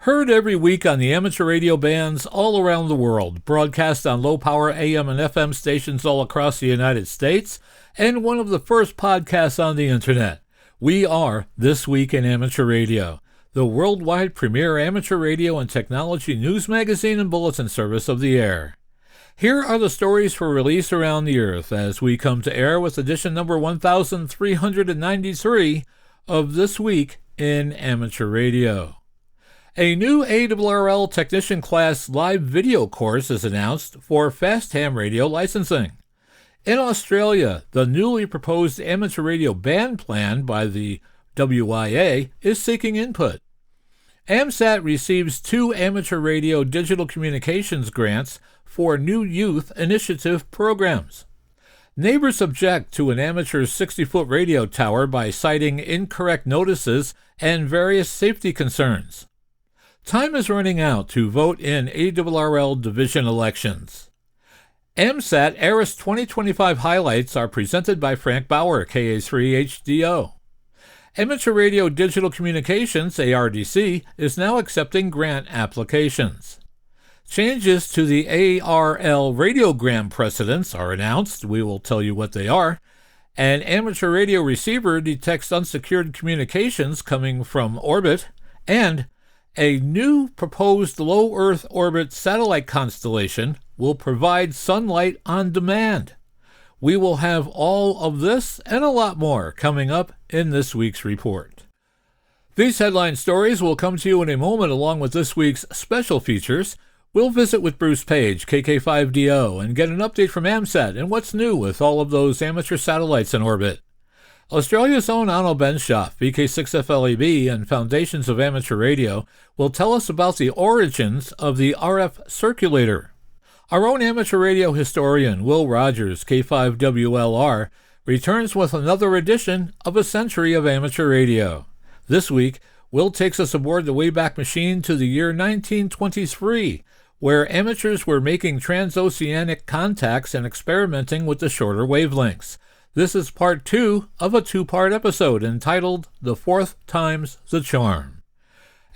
Heard every week on the amateur radio bands all around the world, broadcast on low-power AM and FM stations all across the United States, and one of the first podcasts on the Internet. We are This Week in Amateur Radio, the worldwide premier amateur radio and technology news magazine and bulletin service of the air. Here are the stories for release around the earth as we come to air with edition number 1393 of This Week in Amateur Radio. A new ARRL Technician Class live video course is announced for fast ham radio licensing. In Australia, the newly proposed amateur radio ban plan by the WIA is seeking input. AMSAT receives 2 amateur radio digital communications grants for new youth initiative programs. Neighbors object to an amateur 60-foot radio tower by citing incorrect notices and various safety concerns. Time is running out to vote in ARRL division elections. AMSAT ARIS 2025 highlights are presented by Frank Bauer, KA3HDO. Amateur Radio Digital Communications, ARDC, is now accepting grant applications. Changes to the ARL radiogram precedents are announced. We will tell you what they are. An amateur radio receiver detects unsecured communications coming from orbit, and a new proposed low Earth orbit satellite constellation will provide sunlight on demand. We will have all of this and a lot more coming up in this week's report. These headline stories will come to you in a moment along with this week's special features. We'll visit with Bruce Page, KK5DO, and get an update from AMSAT and what's new with all of those amateur satellites in orbit. Australia's own Arno Benshoff, VK6FLAB, and Foundations of Amateur Radio will tell us about the origins of the RF circulator. Our own amateur radio historian, Will Rogers, K5WLR, returns with another edition of A Century of Amateur Radio. This week, Will takes us aboard the Wayback Machine to the year 1923, where amateurs were making transoceanic contacts and experimenting with the shorter wavelengths. This is part 2 of a 2-part episode entitled The Fourth Time's the Charm.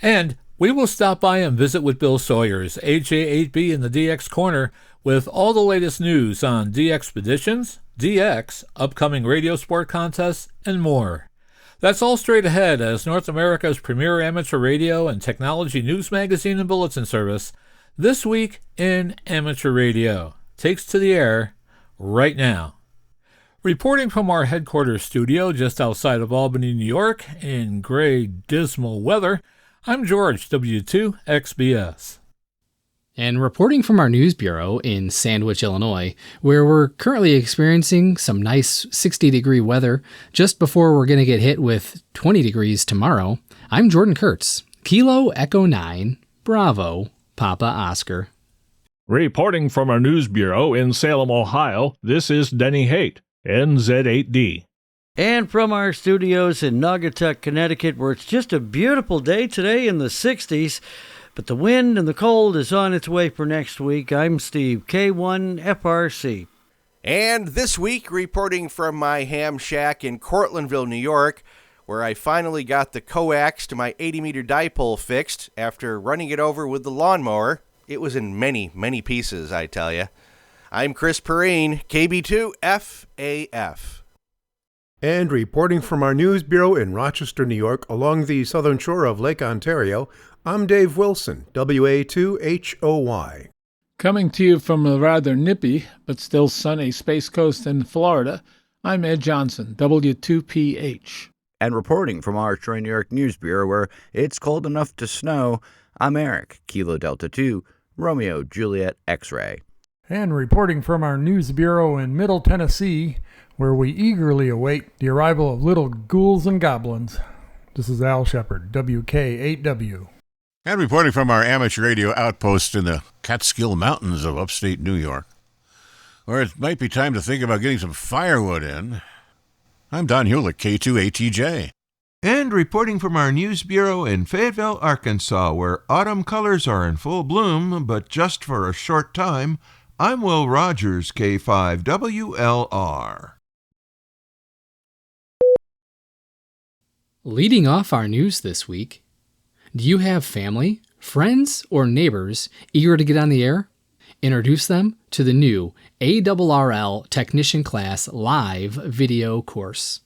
And we will stop by and visit with Bill Sawyer's AJ8B in the DX Corner with all the latest news on DXpeditions, DX, upcoming radio sport contests, and more. That's all straight ahead as North America's premier amateur radio and technology news magazine and bulletin service, This Week in Amateur Radio, takes to the air right now. Reporting from our headquarters studio just outside of Albany, New York, in gray, dismal weather, I'm George, W2XBS. And reporting from our news bureau in Sandwich, Illinois, where we're currently experiencing some nice 60-degree weather just before we're going to get hit with 20 degrees tomorrow, I'm Jordan Kurtz, Kilo Echo 9, Bravo, Papa Oscar. Reporting from our news bureau in Salem, Ohio, this is Denny Haight, NZ8D. And from our studios in Naugatuck, Connecticut, where it's just a beautiful day today in the 60s, but the wind and the cold is on its way for next week, I'm Steve, K1FRC. And this week, reporting from my ham shack in Cortlandville, New York, where I finally got the coax to my 80-meter dipole fixed after running it over with the lawnmower. It was in many, many pieces, I tell you. I'm Chris Perrine, KB2FAF. And reporting from our news bureau in Rochester, New York, along the southern shore of Lake Ontario, I'm Dave Wilson, WA2HOY. Coming to you from a rather nippy, but still sunny Space Coast in Florida, I'm Ed Johnston, W2PH. And reporting from our Troy, New York news bureau, where it's cold enough to snow, I'm Eric, Kilo Delta 2, Romeo Juliet X-Ray. And reporting from our news bureau in Middle Tennessee, where we eagerly await the arrival of little ghouls and goblins, this is Al Shepard, WK8W. And reporting from our amateur radio outpost in the Catskill Mountains of upstate New York, where it might be time to think about getting some firewood in, I'm Don Hulick, K2ATJ. And reporting from our news bureau in Fayetteville, Arkansas, where autumn colors are in full bloom, but just for a short time, I'm Will Rogers, K5WLR. Leading off our news this week, do you have family, Friends or neighbors eager to get on the air? Introduce them to the new ARRL Technician Class Live video course.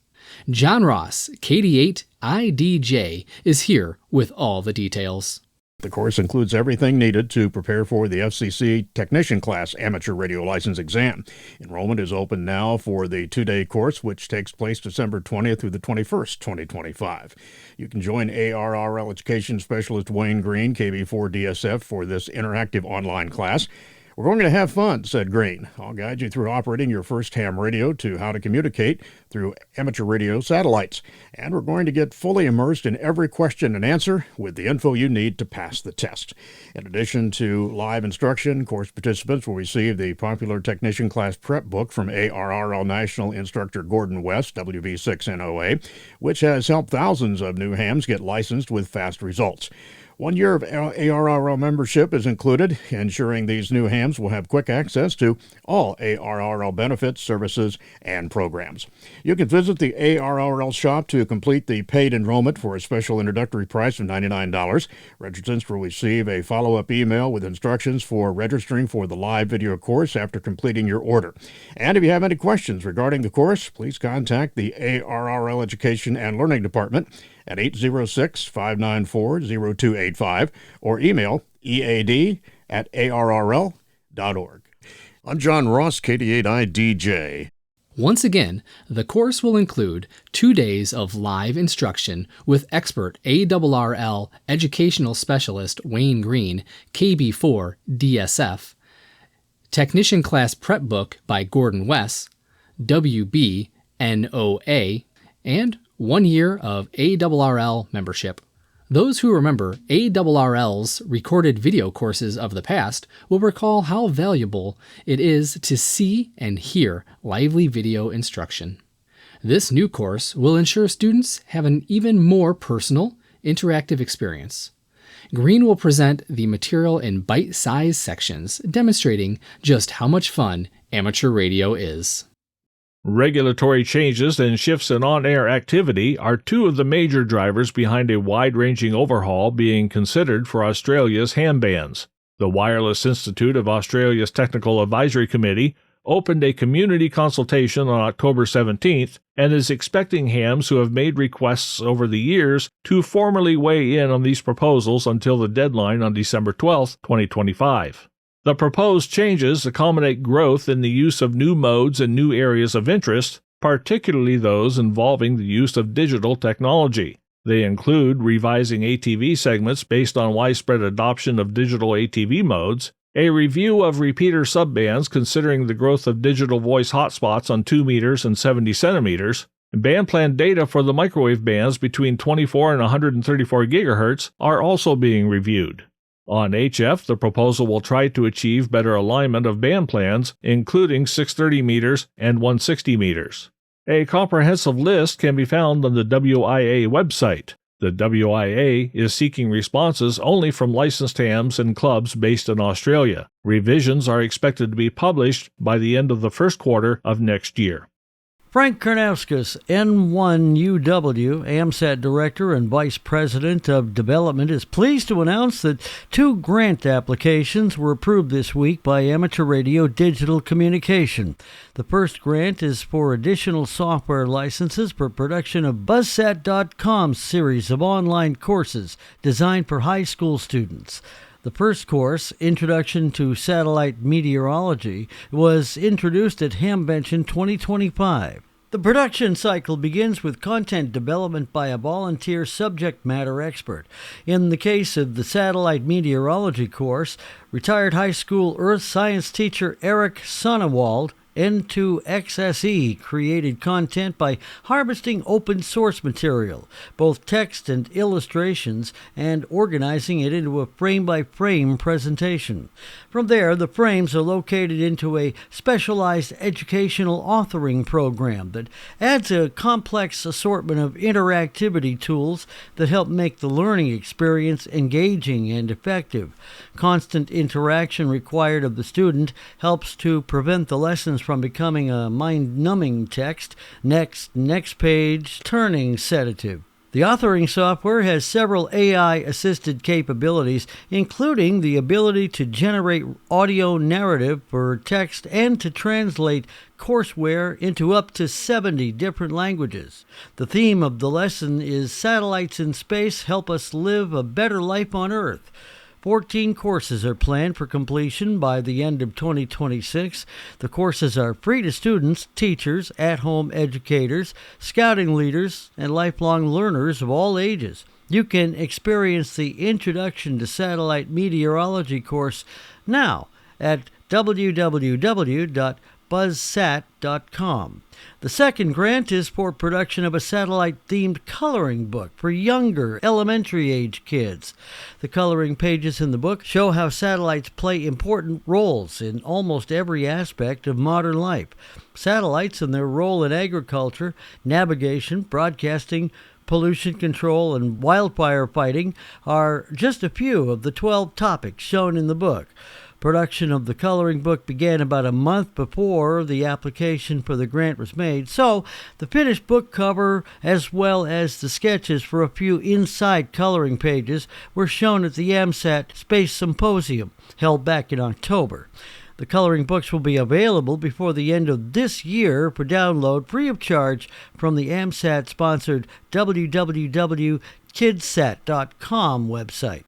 John Ross, KD8IDJ, is here with all the details. The course includes everything needed to prepare for the FCC Technician Class Amateur Radio License exam. Enrollment is open now for the 2-day course, which takes place December 20th through the 21st, 2025. You can join ARRL Education Specialist Wayne Green, KB4DSF, for this interactive online class. We're going to have fun, said Green. I'll guide you through operating your first ham radio to how to communicate through amateur radio satellites. And we're going to get fully immersed in every question and answer with the info you need to pass the test. In addition to live instruction, course participants will receive the popular Technician Class Prep book from ARRL National Instructor Gordon West, WV6NOA, which has helped thousands of new hams get licensed with fast results. 1 year of ARRL membership is included, ensuring these new hams will have quick access to all ARRL benefits, services, and programs. You can visit the ARRL shop to complete the paid enrollment for a special introductory price of $99. Registrants will receive a follow-up email with instructions for registering for the live video course after completing your order. And if you have any questions regarding the course, please contact the ARRL Education and Learning Department at 806-594-0285 or email ead@arrl.org. I'm John Ross, KD8IDJ. Once again, the course will include 2 days of live instruction with expert ARRL Educational Specialist Wayne Green, KB4DSF, Technician Class Prep book by Gordon West, WBNOA, and 1 year of ARRL membership. Those who remember ARRL's recorded video courses of the past will recall how valuable it is to see and hear lively video instruction. This new course will ensure students have an even more personal, interactive experience. Green will present the material in bite-sized sections, demonstrating just how much fun amateur radio is. Regulatory changes and shifts in on-air activity are two of the major drivers behind a wide-ranging overhaul being considered for Australia's ham bans. The Wireless Institute of Australia's Technical Advisory Committee opened a community consultation on October 17th and is expecting hams who have made requests over the years to formally weigh in on these proposals until the deadline on December 12, 2025. The proposed changes accommodate growth in the use of new modes and new areas of interest, particularly those involving the use of digital technology. They include revising ATV segments based on widespread adoption of digital ATV modes, a review of repeater subbands considering the growth of digital voice hotspots on 2 meters and 70 centimeters, and band plan data for the microwave bands between 24 and 134 gigahertz are also being reviewed. On HF, the proposal will try to achieve better alignment of band plans, including 630 meters and 160 meters. A comprehensive list can be found on the WIA website. The WIA is seeking responses only from licensed hams and clubs based in Australia. Revisions are expected to be published by the end of the first quarter of next year. Frank Karnauskas, N1UW, AMSAT Director and Vice President of Development, is pleased to announce that 2 grant applications were approved this week by Amateur Radio Digital Communication. The first grant is for additional software licenses for production of BuzzSat.com series of online courses designed for high school students. The first course, Introduction to Satellite Meteorology, was introduced at Hambench in 2025. The production cycle begins with content development by a volunteer subject matter expert. In the case of the Satellite Meteorology course, retired high school earth science teacher Eric Sonnewald, N2XSE, created content by harvesting open source material, both text and illustrations, and organizing it into a frame-by-frame presentation. From there, the frames are located into a specialized educational authoring program that adds a complex assortment of interactivity tools that help make the learning experience engaging and effective. Constant interaction required of the student helps to prevent the lessons from becoming a mind-numbing text, next page, turning sedative. The authoring software has several AI-assisted capabilities, including the ability to generate audio narrative for text and to translate courseware into up to 70 different languages. The theme of the lesson is Satellites in Space Help Us Live a Better Life on Earth. 14 courses are planned for completion by the end of 2026. The courses are free to students, teachers, at-home educators, scouting leaders, and lifelong learners of all ages. You can experience the Introduction to Satellite Meteorology course now at www.buzzsat.com. The second grant is for production of a satellite-themed coloring book for younger, elementary-age kids. The coloring pages in the book show how satellites play important roles in almost every aspect of modern life. Satellites and their role in agriculture, navigation, broadcasting, pollution control, and wildfire fighting are just a few of the 12 topics shown in the book. Production of the coloring book began about a month before the application for the grant was made, so the finished book cover as well as the sketches for a few inside coloring pages were shown at the AMSAT Space Symposium held back in October. The coloring books will be available before the end of this year for download free of charge from the AMSAT-sponsored www.CubeSat.com website.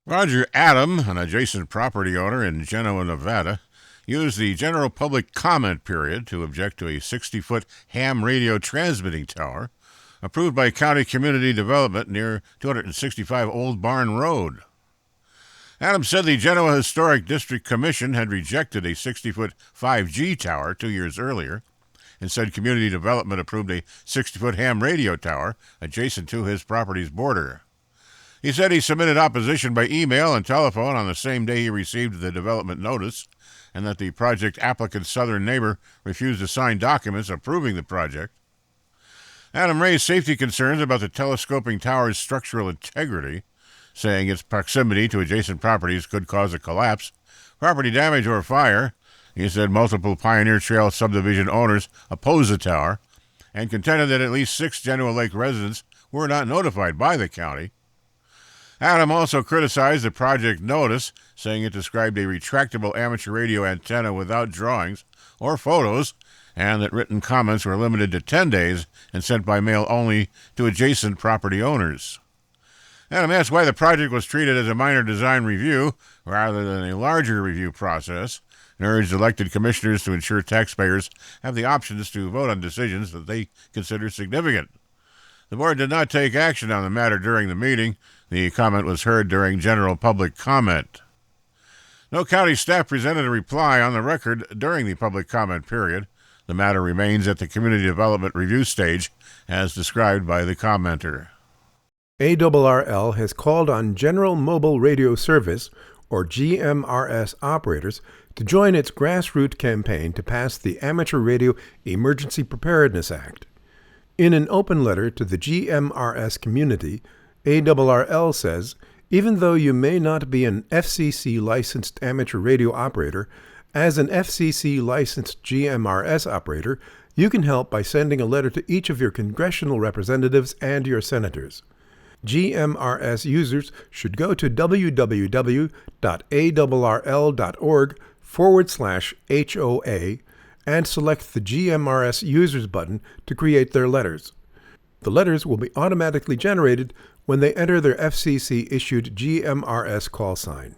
Roger Adam, an adjacent property owner in Genoa, Nevada, used the general public comment period to object to a 60-foot ham radio transmitting tower approved by County Community Development near 265 Old Barn Road. Adam said the Genoa Historic District Commission had rejected a 60-foot 5G tower 2 years earlier and said Community Development approved a 60-foot ham radio tower adjacent to his property's border. He said he submitted opposition by email and telephone on the same day he received the development notice, and that the project applicant's southern neighbor refused to sign documents approving the project. Adam raised safety concerns about the telescoping tower's structural integrity, saying its proximity to adjacent properties could cause a collapse, property damage, or fire. He said multiple Pioneer Trail subdivision owners opposed the tower and contended that at least 6 Genoa Lake residents were not notified by the county. Adam also criticized the project notice, saying it described a retractable amateur radio antenna without drawings or photos, and that written comments were limited to 10 days and sent by mail only to adjacent property owners. Adam asked why the project was treated as a minor design review rather than a larger review process, and urged elected commissioners to ensure taxpayers have the options to vote on decisions that they consider significant. The board did not take action on the matter during the meeting. The comment was heard during general public comment. No county staff presented a reply on the record during the public comment period. The matter remains at the community development review stage, as described by the commenter. ARRL has called on General Mobile Radio Service, or GMRS operators, to join its grassroots campaign to pass the Amateur Radio Emergency Preparedness Act. In an open letter to the GMRS community, ARRL says, even though you may not be an FCC-licensed amateur radio operator, as an FCC-licensed GMRS operator, you can help by sending a letter to each of your congressional representatives and your senators. GMRS users should go to www.arrl.org/HOA and select the GMRS Users button to create their letters. The letters will be automatically generated when they enter their FCC-issued GMRS call sign.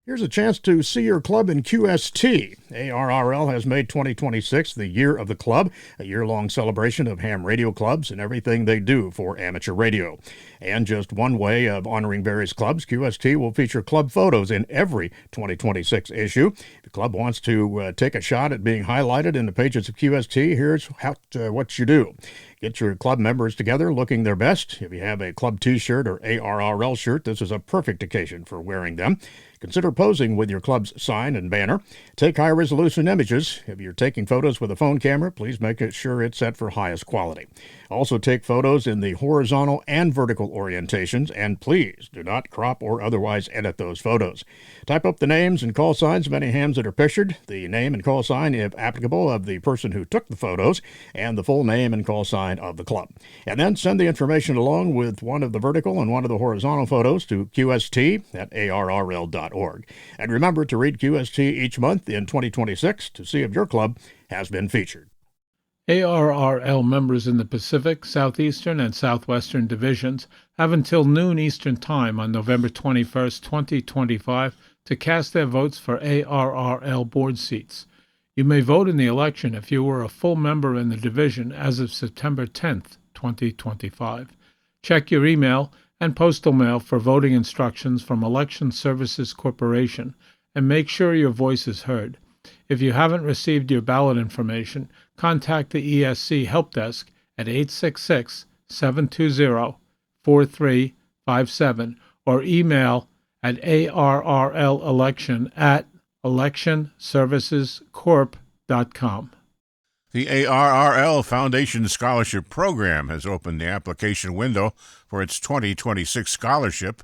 Here's a chance to see your club in QST. ARRL has made 2026 the Year of the Club, a year-long celebration of ham radio clubs and everything they do for amateur radio. And just one way of honoring various clubs, QST will feature club photos in every 2026 issue. If the club wants to take a shot at being highlighted in the pages of QST, here's what you do. Get your club members together looking their best. If you have a club t-shirt or ARRL shirt, this is a perfect occasion for wearing them. Consider posing with your club's sign and banner. Take high-resolution images. If you're taking photos with a phone camera, please make sure it's set for highest quality. Also take photos in the horizontal and vertical orientations, and please do not crop or otherwise edit those photos. Type up the names and call signs of any hams that are pictured, the name and call sign, if applicable, of the person who took the photos, and the full name and call sign of the club. And then send the information along with one of the vertical and one of the horizontal photos to qst@arrl.org. And remember to read QST each month in 2026 to see if your club has been featured. ARRL members in the Pacific, Southeastern, and Southwestern divisions have until noon Eastern Time on November 21st, 2025 to cast their votes for ARRL board seats. You may vote in the election if you were a full member in the division as of September 10th, 2025. Check your email and postal mail for voting instructions from Election Services Corporation and make sure your voice is heard. If you haven't received your ballot information, contact the ESC Help Desk at 866-720-4357 or email at arrlelection@electionservicescorp.com. The ARRL Foundation Scholarship Program has opened the application window for its 2026 scholarship.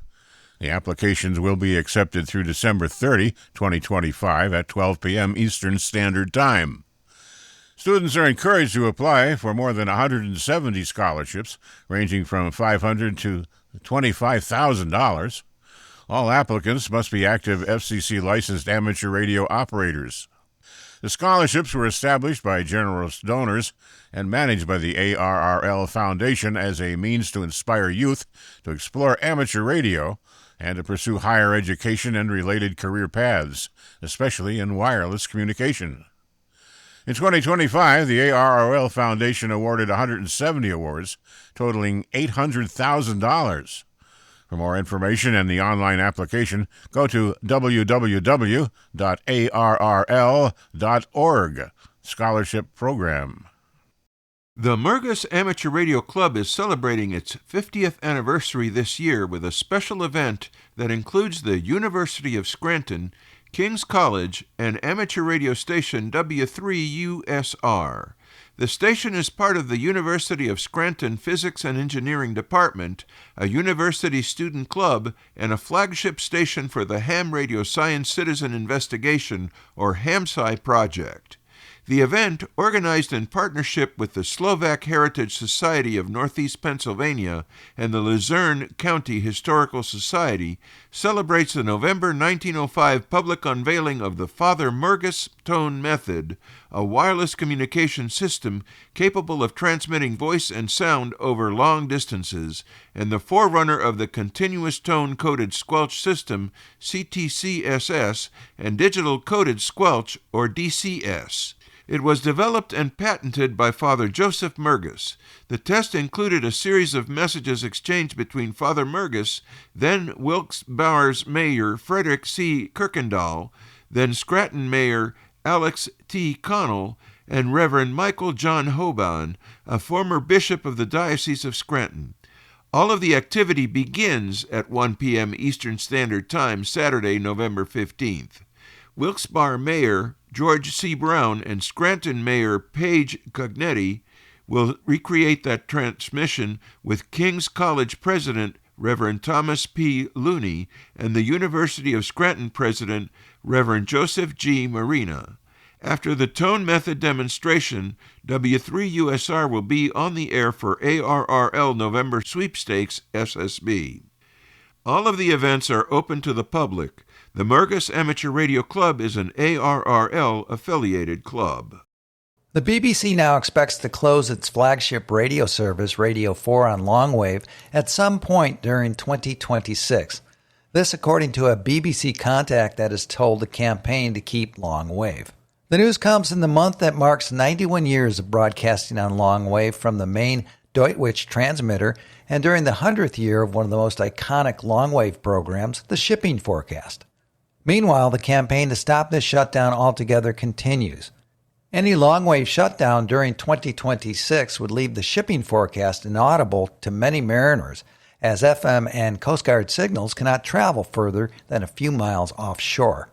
The applications will be accepted through December 30, 2025 at 12 p.m. Eastern Standard Time. Students are encouraged to apply for more than 170 scholarships, ranging from $500 to $25,000. All applicants must be active FCC-licensed amateur radio operators. The scholarships were established by generous donors and managed by the ARRL Foundation as a means to inspire youth to explore amateur radio and to pursue higher education and related career paths, especially in wireless communication. In 2025, the ARRL Foundation awarded 170 awards, totaling $800,000. For more information and the online application, go to www.arrl.org. Scholarship Program. The Murgus Amateur Radio Club is celebrating its 50th anniversary this year with a special event that includes the University of Scranton, King's College, and amateur radio station W3USR. The station is part of the University of Scranton Physics and Engineering Department, a university student club, and a flagship station for the Ham Radio Science Citizen Investigation, or HAMSCI project. The event, organized in partnership with the Slovak Heritage Society of Northeast Pennsylvania and the Luzerne County Historical Society, celebrates the November 1905 public unveiling of the Father Murgus tone method, a wireless communication system capable of transmitting voice and sound over long distances, and the forerunner of the continuous tone coded squelch system, CTCSS, and digital coded squelch, or DCS. It was developed and patented by Father Joseph Murgus. The test included a series of messages exchanged between Father Murgus, then Wilkes-Barre's Mayor Frederick C. Kirkendall, then Scranton Mayor Alex T. Connell, and Reverend Michael John Hoban, a former bishop of the Diocese of Scranton. All of the activity begins at 1 p.m. Eastern Standard Time, Saturday, November 15th. Wilkes-Barre Mayor George C. Brown and Scranton Mayor Paige Cognetti will recreate that transmission with King's College President Reverend Thomas P. Looney and the University of Scranton President Reverend Joseph G. Marina. After the tone method demonstration, W3USR will be on the air for ARRL November Sweepstakes SSB. All of the events are open to the public. The Murgus Amateur Radio Club is an ARRL-affiliated club. The BBC now expects to close its flagship radio service, Radio 4 on longwave, at some point during 2026. This according to a BBC contact that has told the campaign to keep longwave. The news comes in the month that marks 91 years of broadcasting on longwave from the main Deutwich transmitter and during the 100th year of one of the most iconic longwave programs, The Shipping Forecast. Meanwhile, the campaign to stop this shutdown altogether continues. Any longwave shutdown during 2026 would leave the shipping forecast inaudible to many mariners, as FM and Coast Guard signals cannot travel further than a few miles offshore.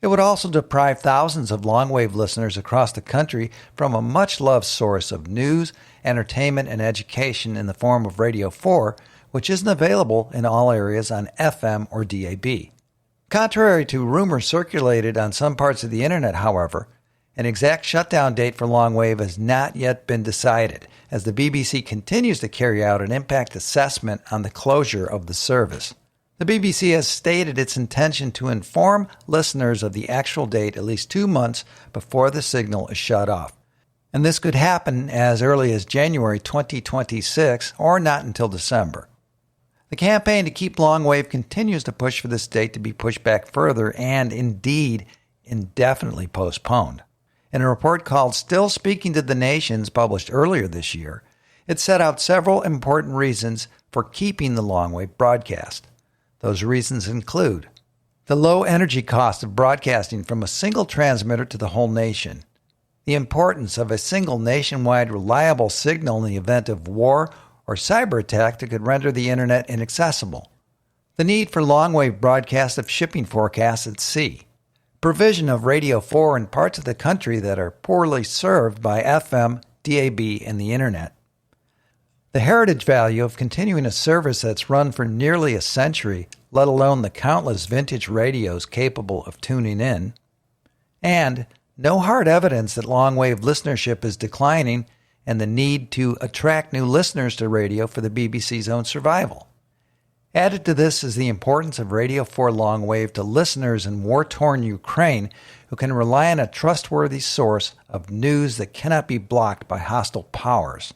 It would also deprive thousands of long-wave listeners across the country from a much-loved source of news, entertainment, and education in the form of Radio 4, which isn't available in all areas on FM or DAB. Contrary to rumors circulated on some parts of the internet, however, an exact shutdown date for longwave has not yet been decided, as the BBC continues to carry out an impact assessment on the closure of the service. The BBC has stated its intention to inform listeners of the actual date at least 2 months before the signal is shut off, and this could happen as early as January 2026 or not until December. The campaign to keep longwave continues to push for this date to be pushed back further and, indeed, indefinitely postponed. In a report called Still Speaking to the Nations, published earlier this year, it set out several important reasons for keeping the longwave broadcast. Those reasons include the low energy cost of broadcasting from a single transmitter to the whole nation, the importance of a single nationwide reliable signal in the event of war or cyber attack that could render the internet inaccessible, the need for longwave broadcast of shipping forecasts at sea, provision of Radio 4 in parts of the country that are poorly served by FM, DAB, and the internet, the heritage value of continuing a service that's run for nearly a century, let alone the countless vintage radios capable of tuning in, and no hard evidence that longwave listenership is declining and the need to attract new listeners to radio for the BBC's own survival. Added to this is the importance of Radio 4 longwave to listeners in war-torn Ukraine who can rely on a trustworthy source of news that cannot be blocked by hostile powers.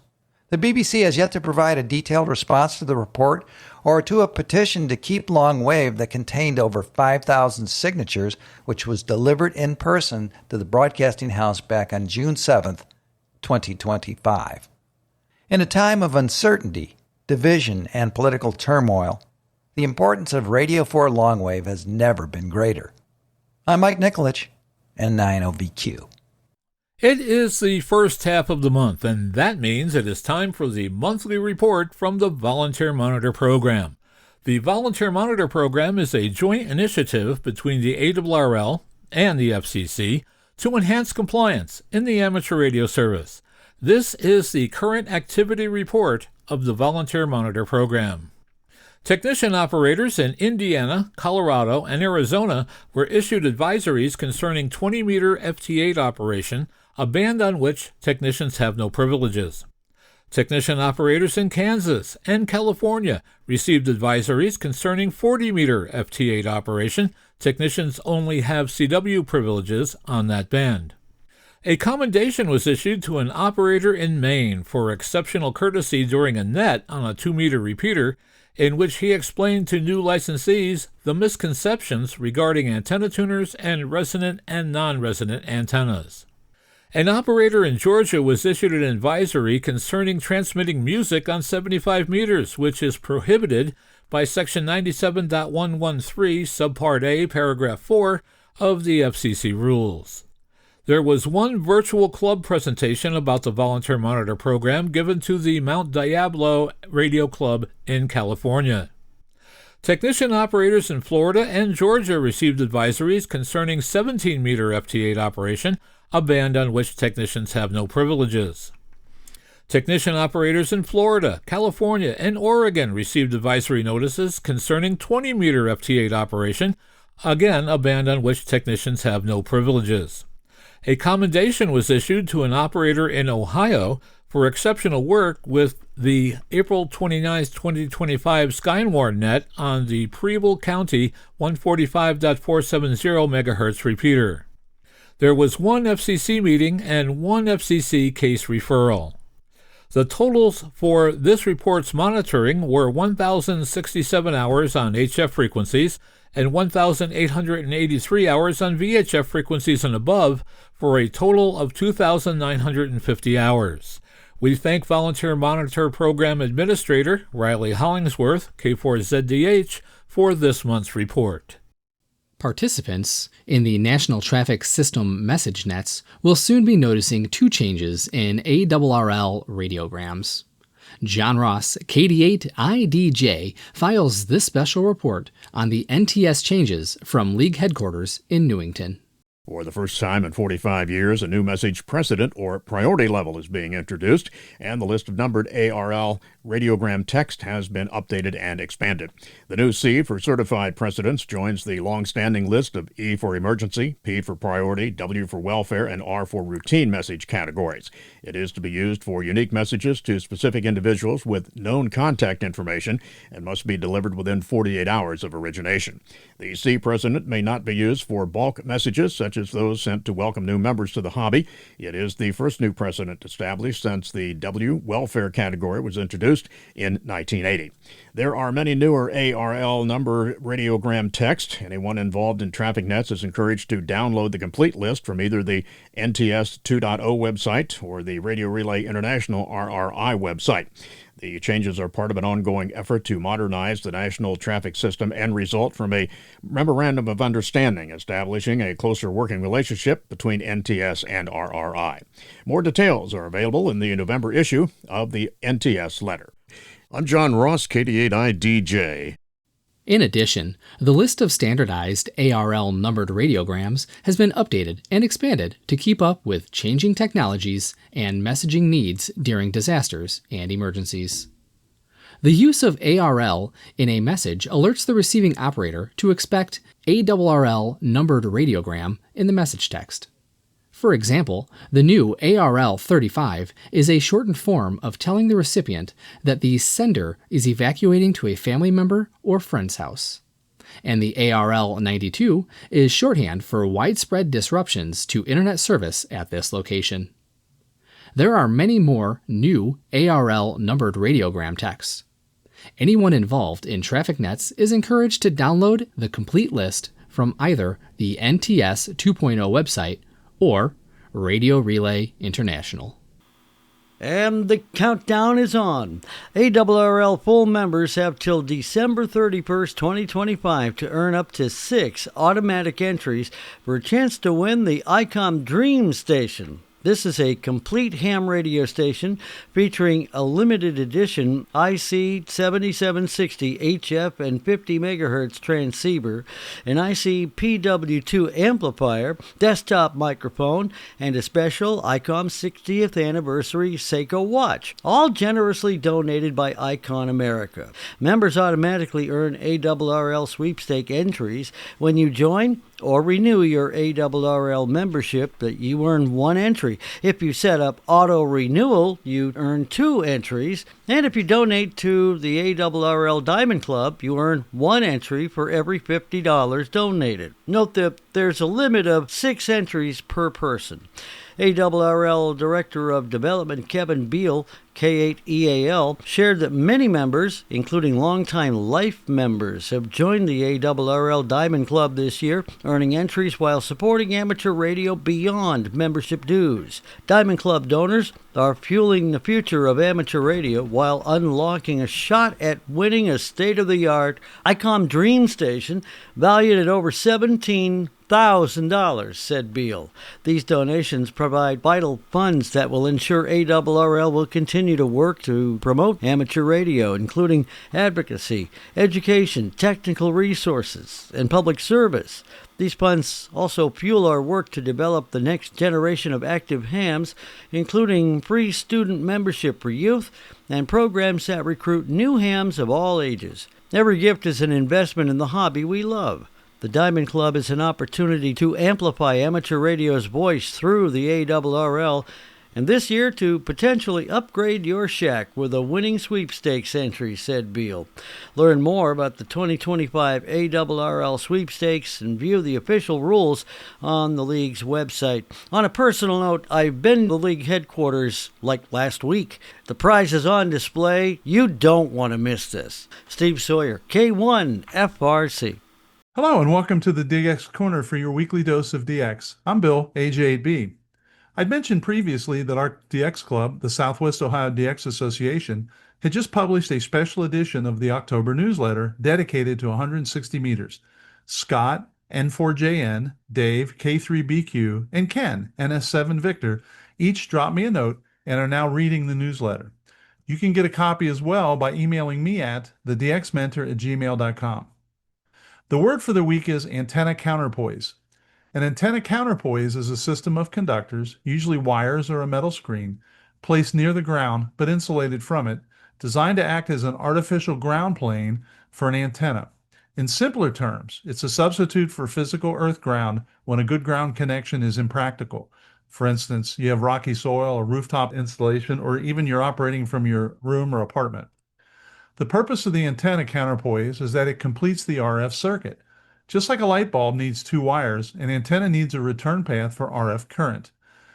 The BBC has yet to provide a detailed response to the report or to a petition to keep longwave that contained over 5,000 signatures, which was delivered in person to the Broadcasting House back on June 7th, 2025. In a time of uncertainty, division, and political turmoil, the importance of Radio 4 longwave has never been greater. I'm Mike Nikolic, N9OBQ. It is the first half of the month, and that means it is time for the monthly report from the Volunteer Monitor Program. The Volunteer Monitor Program is a joint initiative between the ARRL and the FCC to enhance compliance in the amateur radio service. This is the current activity report of the Volunteer Monitor Program. Technician operators in Indiana, Colorado, and Arizona were issued advisories concerning 20-meter FT8 operation, a band on which technicians have no privileges. Technician operators in Kansas and California received advisories concerning 40-meter FT8 operation. Technicians only have CW privileges on that band. A commendation was issued to an operator in Maine for exceptional courtesy during a net on a 2-meter repeater, in which he explained to new licensees the misconceptions regarding antenna tuners and resident and non-resident antennas. An operator in Georgia was issued an advisory concerning transmitting music on 75 meters, which is prohibited by Section 97.113, Subpart A, Paragraph 4 of the FCC rules. There was one virtual club presentation about the Volunteer Monitor Program given to the Mount Diablo Radio Club in California. Technician operators in Florida and Georgia received advisories concerning 17-meter FT8 operation, a band on which technicians have no privileges. Technician operators in Florida, California, and Oregon received advisory notices concerning 20-meter FT8 operation, again a band on which technicians have no privileges. A commendation was issued to an operator in Ohio for exceptional work with the April 29, 2025 Skyward net on the Preble County 145.470 MHz repeater. There was one FCC meeting and one FCC case referral. The totals for this report's monitoring were 1,067 hours on HF frequencies and 1,883 hours on VHF frequencies and above, for a total of 2,950 hours. We thank Volunteer Monitor Program Administrator Riley Hollingsworth, K4ZDH, for this month's report. Participants in the National Traffic System message nets will soon be noticing two changes in ARRL radiograms. John Ross, KD8IDJ, files this special report on the NTS changes from League headquarters in Newington. For the first time in 45 years, a new message precedent or priority level is being introduced, and the list of numbered ARL radiogram text has been updated and expanded. The new C for certified precedents joins the long-standing list of E for emergency, P for priority, W for welfare, and R for routine message categories. It is to be used for unique messages to specific individuals with known contact information and must be delivered within 48 hours of origination. The C precedent may not be used for bulk messages such as those sent to welcome new members to the hobby. It is the first new precedent established since the W welfare category was introduced in 1980. There are many newer ARL number radiogram text. Anyone involved in traffic nets is encouraged to download the complete list from either the NTS 2.0 website or the Radio Relay International RRI website. The changes are part of an ongoing effort to modernize the national traffic system and result from a memorandum of understanding establishing a closer working relationship between NTS and RRI. More details are available in the November issue of the NTS letter. I'm John Ross, KD8IDJ. In addition, the list of standardized ARL numbered radiograms has been updated and expanded to keep up with changing technologies and messaging needs during disasters and emergencies. The use of ARL in a message alerts the receiving operator to expect ARL numbered radiogram in the message text. For example, the new ARL 35 is a shortened form of telling the recipient that the sender is evacuating to a family member or friend's house. And the ARL 92 is shorthand for widespread disruptions to internet service at this location. There are many more new ARL numbered radiogram texts. Anyone involved in traffic nets is encouraged to download the complete list from either the NTS 2.0 website or Radio Relay International. And the countdown is on. ARRL full members have till December 31st, 2025 to earn up to 6 automatic entries for a chance to win the ICOM Dream Station. This is a complete ham radio station featuring a limited edition IC 7760 HF and 50 MHz transceiver, an IC PW2 amplifier, desktop microphone, and a special ICOM 60th anniversary Seiko watch, all generously donated by Icon America. Members automatically earn ARRL sweepstake entries when you join or renew your ARRL membership. That you earn 1 entry. If you set up auto renewal, you earn 2 entries. And if you donate to the ARRL Diamond Club, you earn 1 entry for every $50 donated. Note that there's a limit of 6 entries per person. ARRL Director of Development Kevin Beal, K8EAL, shared that many members, including longtime life members, have joined the ARRL Diamond Club this year, earning entries while supporting amateur radio beyond membership dues. Diamond Club donors are fueling the future of amateur radio while unlocking a shot at winning a state-of-the-art ICOM Dream Station valued at over $17,000, said Beal. These donations provide vital funds that will ensure ARRL will continue to work to promote amateur radio, including advocacy, education, technical resources, and public service. These funds also fuel our work to develop the next generation of active hams, including free student membership for youth and programs that recruit new hams of all ages. Every gift is an investment in the hobby we love. The Diamond Club is an opportunity to amplify amateur radio's voice through the ARRL, and this year to potentially upgrade your shack with a winning sweepstakes entry, said Beal. Learn more about the 2025 ARRL sweepstakes and view the official rules on the league's website. On a personal note, I've been to the league headquarters like last week. The prize is on display. You don't want to miss this. Steve Sawyer, K1 FRC. Hello and welcome to the DX Corner for your weekly dose of DX. I'm Bill, AJ8B. I'd mentioned previously that our DX Club, the Southwest Ohio DX Association, had just published a special edition of the October newsletter dedicated to 160 meters. Scott, N4JN, Dave, K3BQ, and Ken, NS7 Victor, each dropped me a note and are now reading the newsletter. You can get a copy as well by emailing me at thedxmentor@gmail.com. The word for the week is antenna counterpoise. An antenna counterpoise is a system of conductors, usually wires or a metal screen, placed near the ground but insulated from it, designed to act as an artificial ground plane for an antenna. In simpler terms, it's a substitute for physical earth ground when a good ground connection is impractical. For instance, you have rocky soil or rooftop installation, or even you're operating from your room or apartment. The purpose of the antenna counterpoise is that it completes the RF circuit. Just like a light bulb needs two wires, an antenna needs a return path for RF current.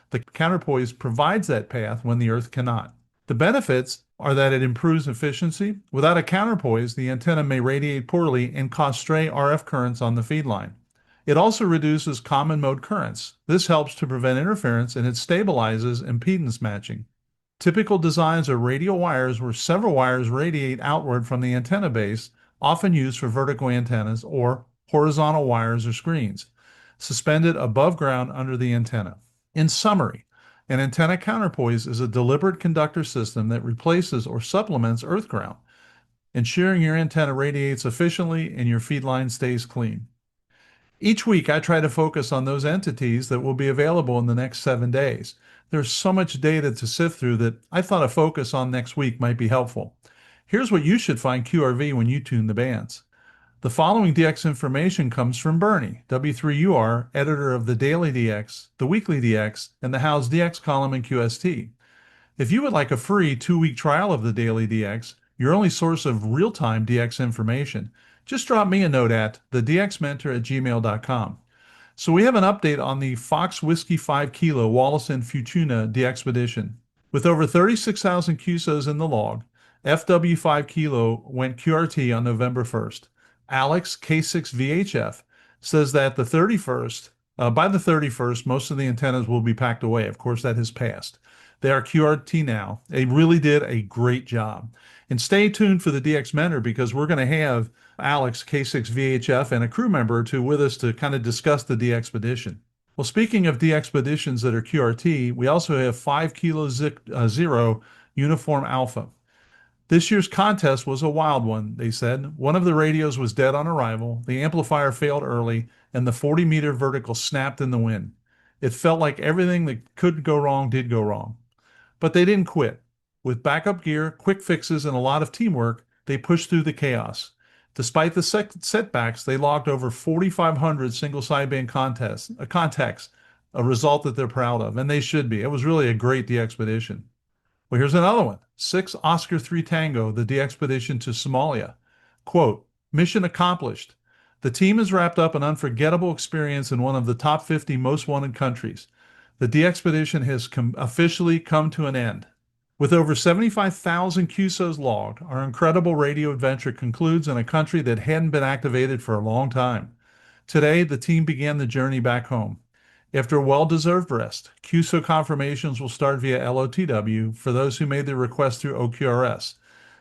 The counterpoise provides that path when the earth cannot. The benefits are that it improves efficiency. Without a counterpoise, the antenna may radiate poorly and cause stray RF currents on the feed line. It also reduces common mode currents. This helps to prevent interference, and it stabilizes impedance matching. Typical designs are radial wires where several wires radiate outward from the antenna base, often used for vertical antennas, or horizontal wires or screens, suspended above ground under the antenna. In summary, an antenna counterpoise is a deliberate conductor system that replaces or supplements earth ground, ensuring your antenna radiates efficiently and your feed line stays clean. Each week, I try to focus on those entities that will be available in the next 7 days. There's so much data to sift through that I thought a focus on next week might be helpful. Here's what you should find QRV when you tune the bands. The following DX information comes from Bernie, W3UR, editor of the Daily DX, the Weekly DX, and the How's DX column in QST. If you would like a free 2-week trial of the Daily DX, your only source of real-time DX information, just drop me a note at thedxmentor@gmail.com. So we have an update on the Fox Whiskey 5 Kilo Wallace and Futuna DXpedition. With over 36,000 QSOs in the log, FW5 Kilo went QRT on November 1st. Alex, K6VHF, says that by the 31st, most of the antennas will be packed away. Of course, that has passed. They are QRT now. They really did a great job. And stay tuned for the DX Mentor, because we're going to have Alex, K6VHF, and a crew member or two with us to kind of discuss the DXpedition. Well, speaking of DXpeditions that are QRT, we also have 5 Kilo Zero Uniform Alpha. This year's contest was a wild one, they said. One of the radios was dead on arrival, the amplifier failed early, and the 40-meter vertical snapped in the wind. It felt like everything that could go wrong did go wrong. But they didn't quit. With backup gear, quick fixes, and a lot of teamwork, they pushed through the chaos. Despite the setbacks, they logged over 4,500 single sideband contacts, a result that they're proud of, and they should be. It was really a great DXpedition. Well, here's another one. 6 Oscar 3 Tango, the DXpedition to Somalia. Quote, mission accomplished. The team has wrapped up an unforgettable experience in one of the top 50 most wanted countries. The DXpedition has officially come to an end. With over 75,000 QSOs logged, our incredible radio adventure concludes in a country that hadn't been activated for a long time. Today, the team began the journey back home. After a well-deserved rest, QSO confirmations will start via LOTW for those who made their request through OQRS.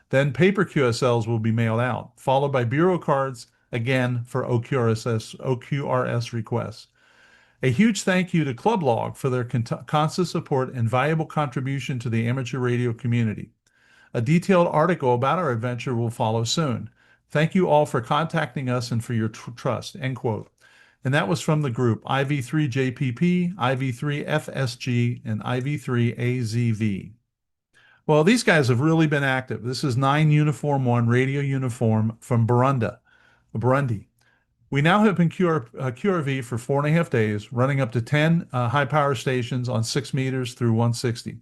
Then paper QSLs will be mailed out, followed by bureau cards, again for OQRS requests. A huge thank you to Club Log for their constant support and valuable contribution to the amateur radio community. A detailed article about our adventure will follow soon. Thank you all for contacting us and for your trust, end quote. And that was from the group IV3JPP, IV3FSG, and IV3AZV. Well, these guys have really been active. This is 9 Uniform 1 radio uniform from Burundi. We now have been QRV for 4.5 days, running up to 10 high-power stations on 6 meters through 160.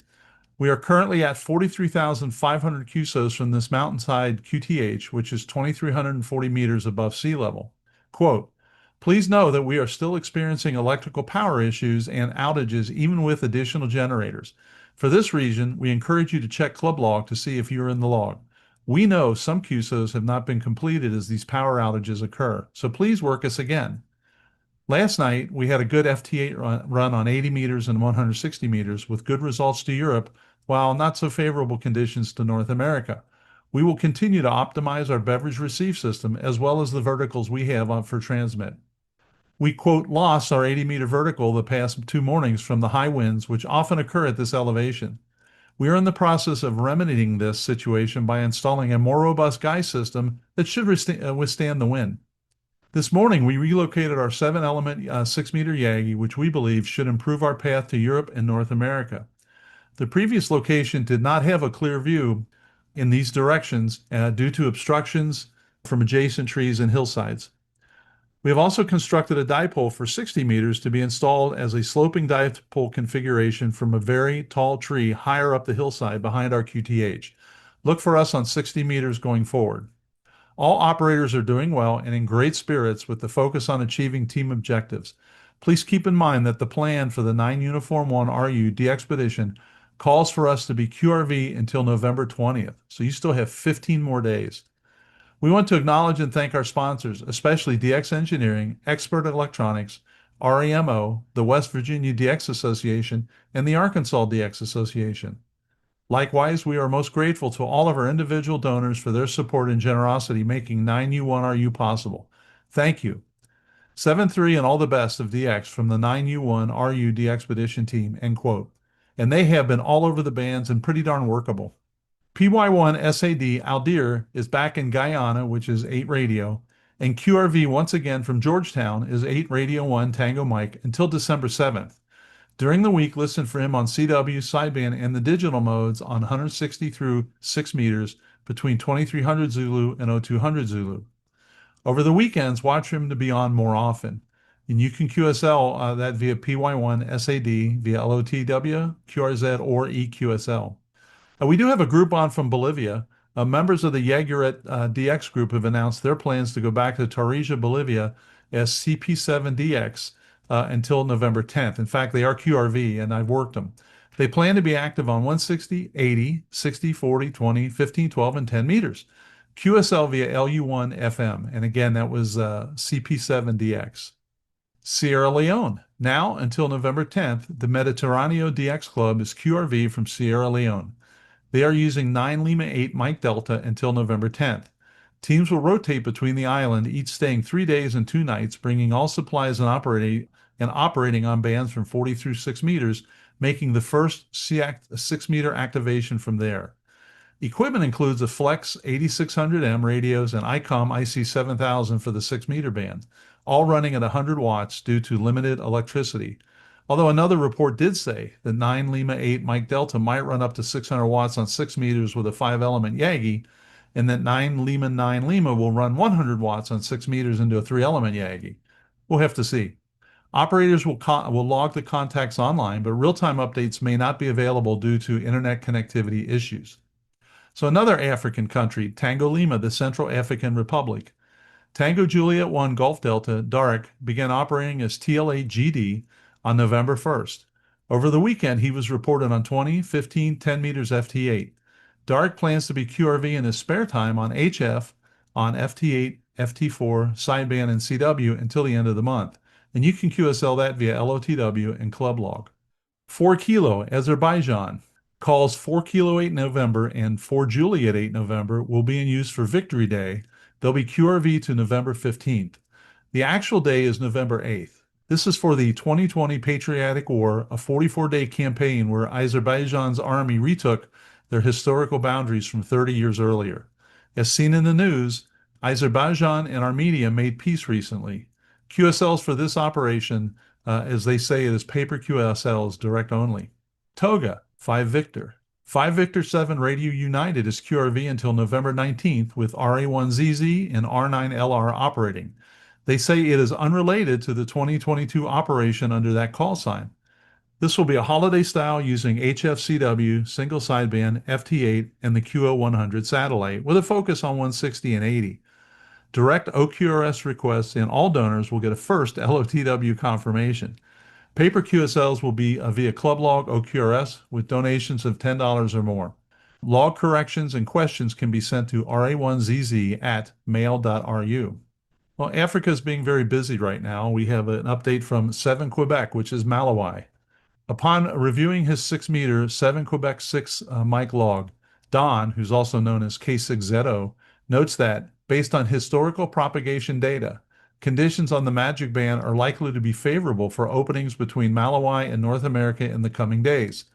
We are currently at 43,500 QSOs from this mountainside QTH, which is 2,340 meters above sea level. Quote, please know that we are still experiencing electrical power issues and outages even with additional generators. For this reason, we encourage you to check Club Log to see if you are in the log. We know some QSOs have not been completed as these power outages occur, so please work us again. Last night, we had a good FT8 run on 80 meters and 160 meters with good results to Europe, while not so favorable conditions to North America. We will continue to optimize our beverage receive system as well as the verticals we have for transmit. We, quote, lost our 80-meter vertical the past 2 mornings from the high winds, which often occur at this elevation. We are in the process of remedying this situation by installing a more robust guy system that should withstand the wind. This morning, we relocated our 7-element 6-meter Yagi, which we believe should improve our path to Europe and North America. The previous location did not have a clear view in these directions due to obstructions from adjacent trees and hillsides. We have also constructed a dipole for 60 meters to be installed as a sloping dipole configuration from a very tall tree higher up the hillside behind our QTH. Look for us on 60 meters going forward. All operators are doing well and in great spirits with the focus on achieving team objectives. Please keep in mind that the plan for the 9 Uniform 1 RU DXpedition calls for us to be QRV until November 20th, so you still have 15 more days. We want to acknowledge and thank our sponsors, especially DX Engineering, Expert Electronics, REMO, the West Virginia DX Association, and the Arkansas DX Association. Likewise, we are most grateful to all of our individual donors for their support and generosity making 9U1RU possible. Thank you. 7-3 and all the best of DX from the 9U1RU DXpedition team, end quote. And they have been all over the bands and pretty darn workable. PY1 SAD Aldir is back in Guyana, which is 8 radio, and QRV once again from Georgetown is 8 Radio 1 Tango Mike until December 7th. During the week, listen for him on CW, sideband, and the digital modes on 160 through 6 meters between 2300 Zulu and 0200 Zulu. Over the weekends, watch him to be on more often. And you can QSL that via PY1 SAD, via LOTW, QRZ, or EQSL. We do have a group on from Bolivia. Members of the Jaguaret DX group have announced their plans to go back to Tarija, Bolivia as CP7DX until November 10th. In fact, they are QRV, and I've worked them. They plan to be active on 160, 80, 60, 40, 20, 15, 12, and 10 meters. QSL via LU1 FM. And again, that was CP7DX. Sierra Leone. Now, until November 10th, the Mediterraneo DX Club is QRV from Sierra Leone. They are using 9 Lima 8 Mike Delta until November 10th. Teams will rotate between the island, each staying 3 days and 2 nights, bringing all supplies and operating on bands from 40 through 6 meters, making the first 6-meter activation from there. Equipment includes a Flex 8600M radios and ICOM IC7000 for the 6-meter band, all running at 100 watts due to limited electricity. Although another report did say that 9 Lima 8 Mike Delta might run up to 600 watts on 6 meters with a 5-element Yagi, and that 9 Lima will run 100 watts on 6 meters into a 3-element Yagi. We'll have to see. Operators will log the contacts online, but real-time updates may not be available due to internet connectivity issues. So another African country, Tango Lima, the Central African Republic. Tango Juliet 1 Gulf Delta, Dark, began operating as TLA-GD on November 1st. Over the weekend, he was reported on 20, 15, 10 meters FT8. Dark plans to be QRV in his spare time on HF, on FT8, FT4, sideband, and CW until the end of the month. And you can QSL that via LOTW and Club Log. 4 Kilo, Azerbaijan. Calls 4 Kilo 8 November and 4 Juliet 8 November will be in use for Victory Day. They'll be QRV to November 15th. The actual day is November 8th. This is for the 2020 Patriotic War, a 44-day campaign where Azerbaijan's army retook their historical boundaries from 30 years earlier. As seen in the news, Azerbaijan and Armenia made peace recently. QSLs for this operation, as they say, it is paper QSLs, direct only. Toga, 5 Victor. 5 Victor 7 Radio United is QRV until November 19th with RA1ZZ and R9LR operating. They say it is unrelated to the 2022 operation under that call sign. This will be a holiday style using HFCW, single sideband, FT8, and the QO100 satellite with a focus on 160 and 80. Direct OQRS requests and all donors will get a first LOTW confirmation. Paper QSLs will be via Club Log OQRS with donations of $10 or more. Log corrections and questions can be sent to ra1zz@mail.ru. Well, Africa is being very busy right now. We have an update from 7 Quebec, which is Malawi. Upon reviewing his 6-meter 7 Quebec 6 Mike log, Don, who's also known as K6ZO, notes that, based on historical propagation data, conditions on the Magic Band are likely to be favorable for openings between Malawi and North America in the coming days.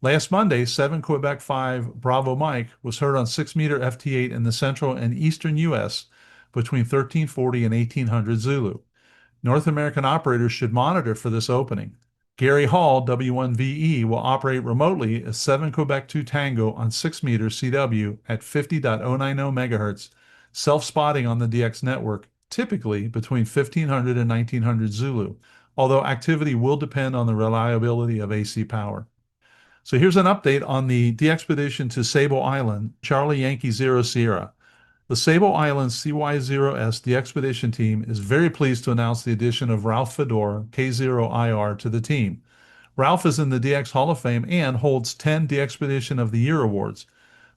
Last Monday, 7 Quebec 5 Bravo Mike was heard on 6-meter FT8 in the central and eastern U.S. between 1340 and 1800 Zulu. North American operators should monitor for this opening. Gary Hall, W1VE, will operate remotely as 7 Quebec 2 Tango on 6-meter CW at 50.090 MHz, self-spotting on the DX network, typically between 1500 and 1900 Zulu, although activity will depend on the reliability of AC power. So here's an update on the de-expedition to Sable Island, Charlie Yankee 0 Sierra. The Sable Island CY0S de-expedition team is very pleased to announce the addition of Ralph Fedor, K0IR, to the team. Ralph is in the DX Hall of Fame and holds 10 de-expedition of the Year awards.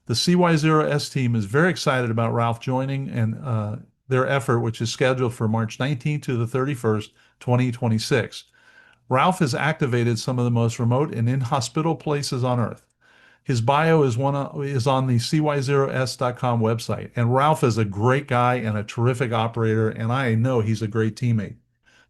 The CY0S team is very excited about Ralph joining and their effort, which is scheduled for March 19th to the 31st, 2026. Ralph has activated some of the most remote and inhospitable places on Earth. His bio is on the cy0s.com website, and Ralph is a great guy and a terrific operator, and I know he's a great teammate.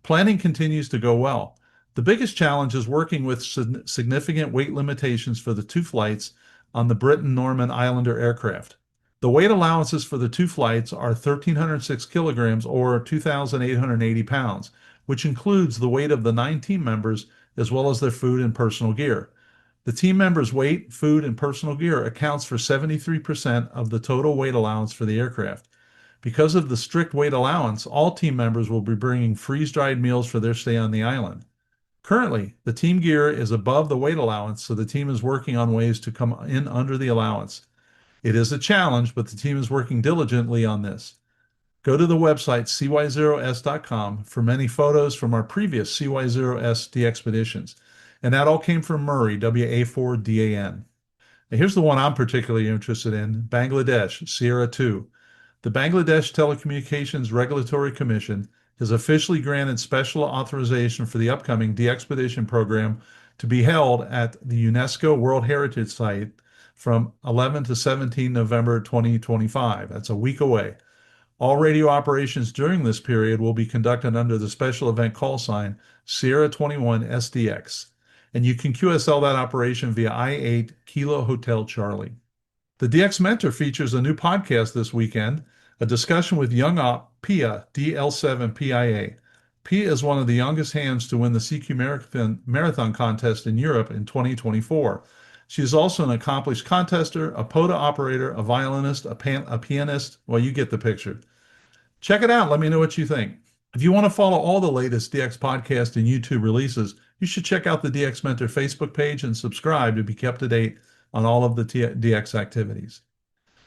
Planning continues to go well. The biggest challenge is working with significant weight limitations for the 2 flights on the Britten-Norman Islander aircraft. The weight allowances for the 2 flights are 1,306 kilograms or 2,880 pounds, which includes the weight of the 9 team members as well as their food and personal gear. The team members' weight, food, and personal gear accounts for 73% of the total weight allowance for the aircraft. Because of the strict weight allowance, all team members will be bringing freeze-dried meals for their stay on the island. Currently, the team gear is above the weight allowance, so the team is working on ways to come in under the allowance. It is a challenge, but the team is working diligently on this. Go to the website cy0s.com for many photos from our previous CY0S de-expeditions. And that all came from Murray, WA4DAN. Now here's the one I'm particularly interested in, Bangladesh, Sierra 2. The Bangladesh Telecommunications Regulatory Commission has officially granted special authorization for the upcoming de-expedition program to be held at the UNESCO World Heritage Site from 11 to 17 November 2025. That's a week away. All radio operations during this period will be conducted under the special event call sign Sierra 21 SDX. And you can QSL that operation via I-8 Kilo Hotel Charlie. The DX Mentor features a new podcast this weekend, a discussion with young op Pia, DL7PIA. Pia is one of the youngest hands to win the CQ Marathon contest in Europe in 2024. She is also an accomplished contester, a POTA operator, a violinist, a pianist. Well, you get the picture. Check it out. Let me know what you think. If you want to follow all the latest DX podcast and YouTube releases, you should check out the DX Mentor Facebook page and subscribe to be kept up to date on all of the DX activities.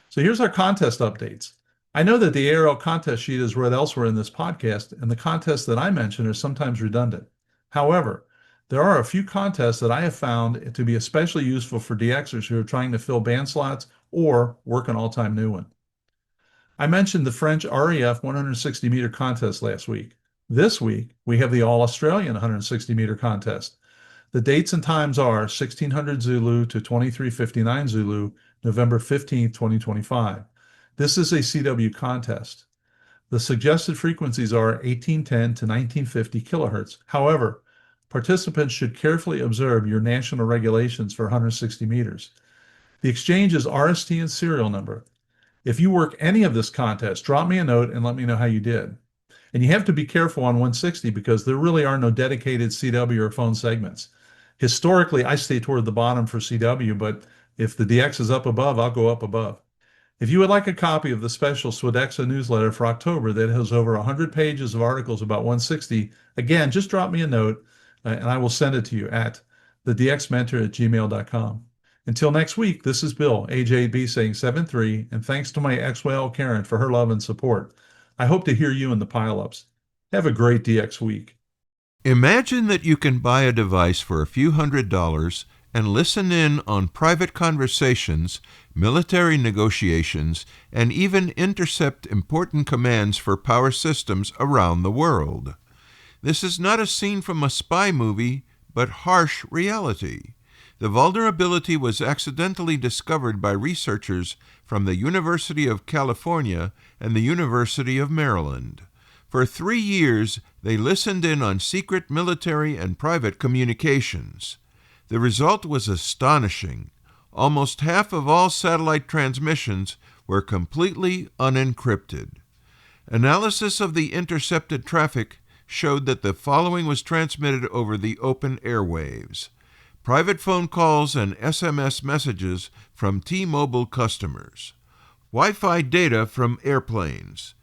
So here's our contest updates. I know that the ARL contest sheet is read elsewhere in this podcast, and the contests that I mention are sometimes redundant. However, there are a few contests that I have found to be especially useful for DXers who are trying to fill band slots or work an all-time new one. I mentioned the French RAF 160-meter contest last week. This week, we have the All-Australian 160-meter contest. The dates and times are 1600 Zulu to 2359 Zulu, November 15, 2025. This is a CW contest. The suggested frequencies are 1810 to 1950 kilohertz. However, participants should carefully observe your national regulations for 160 meters. The exchange is RST and serial number. If you work any of this contest, drop me a note and let me know how you did. And you have to be careful on 160 because there really are no dedicated CW or phone segments. Historically, I stay toward the bottom for CW, but if the DX is up above, I'll go up above. If you would like a copy of the special Swadexa newsletter for October that has over 100 pages of articles about 160, again, just drop me a note and I will send it to you at thedxmentor@gmail.com. Until next week, this is Bill, AJB, saying 7-3, and thanks to my ex-whale Karen for her love and support. I hope to hear you in the pileups. Have a great DX week. Imagine that you can buy a device for a few $100s and listen in on private conversations, military negotiations, and even intercept important commands for power systems around the world. This is not a scene from a spy movie, but harsh reality. The vulnerability was accidentally discovered by researchers from the University of California and the University of Maryland. For 3 years, they listened in on secret military and private communications. The result was astonishing. Almost half of all satellite transmissions were completely unencrypted. Analysis of the intercepted traffic showed that the following was transmitted over the open airwaves: private phone calls and SMS messages from T-Mobile customers, Wi-Fi data from airplanes,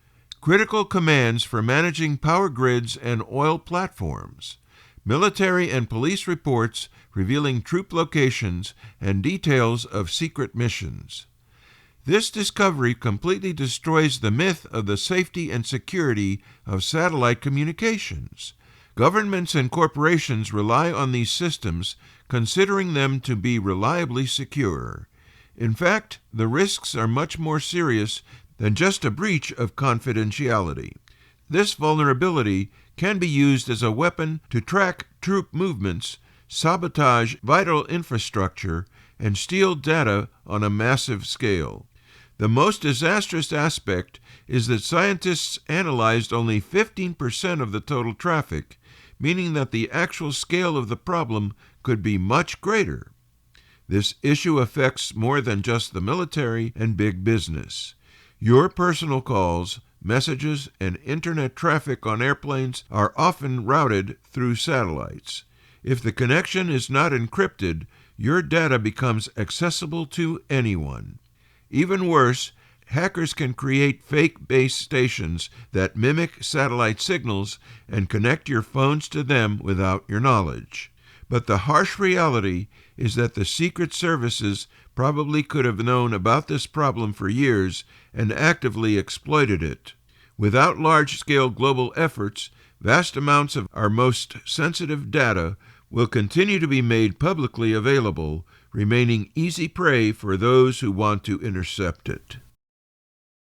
critical commands for managing power grids and oil platforms, military and police reports revealing troop locations and details of secret missions. This discovery completely destroys the myth of the safety and security of satellite communications. Governments and corporations rely on these systems, considering them to be reliably secure. In fact, the risks are much more serious than just a breach of confidentiality. This vulnerability can be used as a weapon to track troop movements, sabotage vital infrastructure, and steal data on a massive scale. The most disastrous aspect is that scientists analyzed only 15% of the total traffic, meaning that the actual scale of the problem could be much greater. This issue affects more than just the military and big business. Your personal calls, messages, and internet traffic on airplanes are often routed through satellites. If the connection is not encrypted, your data becomes accessible to anyone. Even worse, hackers can create fake base stations that mimic satellite signals and connect your phones to them without your knowledge. But the harsh reality is that the Secret Services probably could have known about this problem for years and actively exploited it. Without large-scale global efforts, vast amounts of our most sensitive data will continue to be made publicly available, remaining easy prey for those who want to intercept it.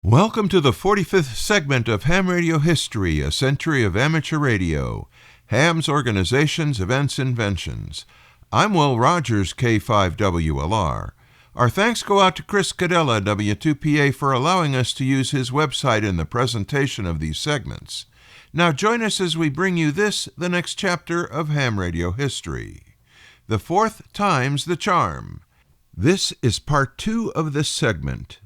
Welcome to the 45th segment of Ham Radio History, a century of amateur radio. Ham's Organizations, Events, Inventions. I'm Will Rogers, K5WLR. Our thanks go out to Chris Cadella, W2PA, for allowing us to use his website in the presentation of these segments. Now join us as we bring you the next chapter of Ham Radio History. The fourth time's the charm. This is part 2 of this segment.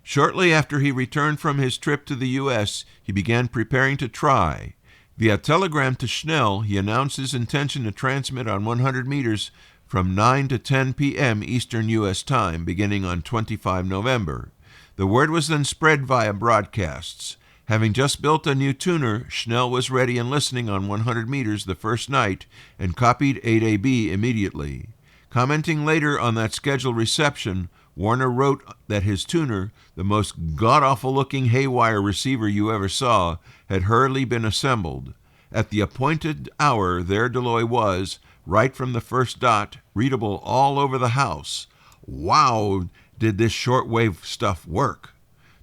Shortly after he returned from his trip to the U.S., he began preparing to try. Via telegram to Schnell, he announced his intention to transmit on 100 meters from 9 to 10 p.m. Eastern U.S. time, beginning on 25 November. The word was then spread via broadcasts. Having just built a new tuner, Schnell was ready and listening on 100 meters the first night and copied 8AB immediately. Commenting later on that scheduled reception, Warner wrote that his tuner, the most god-awful-looking haywire receiver you ever saw, had hurriedly been assembled. At the appointed hour, there Deloy was, right from the first dot, readable all over the house. Wow, did this shortwave stuff work!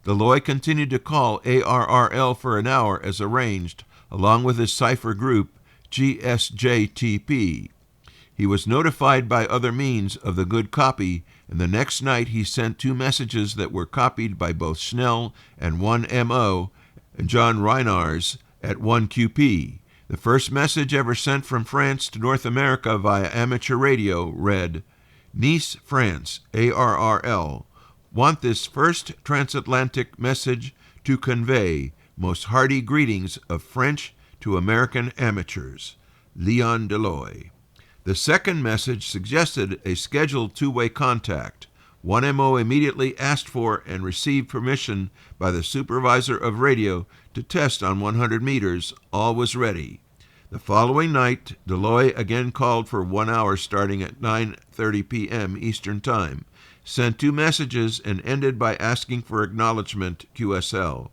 Deloy continued to call ARRL for an hour as arranged, along with his cipher group, GSJTP. He was notified by other means of the good copy, and the next night he sent 2 messages that were copied by both Schnell and 1MO and John Reinars at 1QP. The first message ever sent from France to North America via amateur radio read, Nice, France, ARRL. Want this first transatlantic message to convey most hearty greetings of French to American amateurs. Leon Deloy. The second message suggested a scheduled 2-way contact. 1MO immediately asked for and received permission by the supervisor of radio to test on 100 meters. All was ready. The following night, Deloy again called for 1 hour starting at 9:30 p.m. Eastern Time, sent 2 messages, and ended by asking for acknowledgement QSL.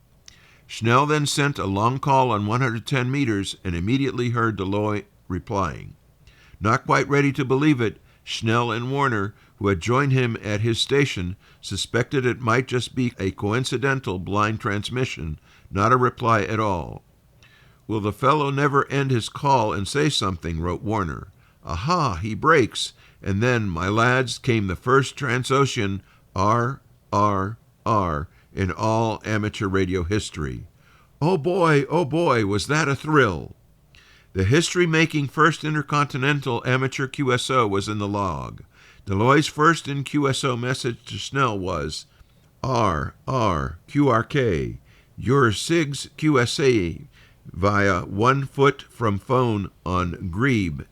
Schnell then sent a long call on 110 meters and immediately heard Deloy replying. Not quite ready to believe it, Schnell and Warner, who had joined him at his station, suspected it might just be a coincidental blind transmission, not a reply at all. Will the fellow never end his call and say something, wrote Warner. Aha, he breaks. And then, my lads, came the first transocean R in all amateur radio history. Oh boy, was that a thrill! The history-making first intercontinental amateur QSO was in the log. Deloy's first in QSO message to Schnell was, QRK, your SIG's QSA via 1 foot from phone on Grebe.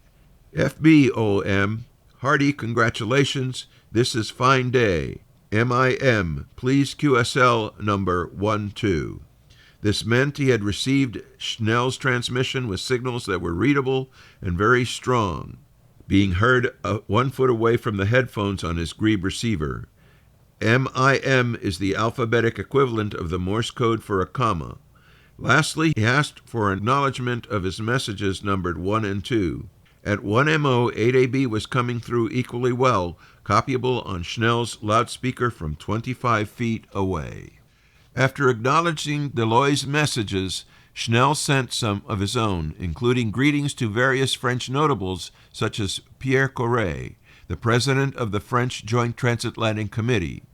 FBOM, hearty congratulations, this is fine day. MIM, please QSL number 12. This meant he had received Schnell's transmission with signals that were readable and very strong, being heard 1 foot away from the headphones on his Grebe receiver. MIM is the alphabetic equivalent of the Morse code for a comma. Lastly, he asked for acknowledgement of his messages numbered 1 and 2. At 1MO, 8AB was coming through equally well, copyable on Schnell's loudspeaker from 25 feet away. After acknowledging Deloy's messages, Schnell sent some of his own, including greetings to various French notables such as Pierre Corre, the president of the French Joint Transatlantic Committee.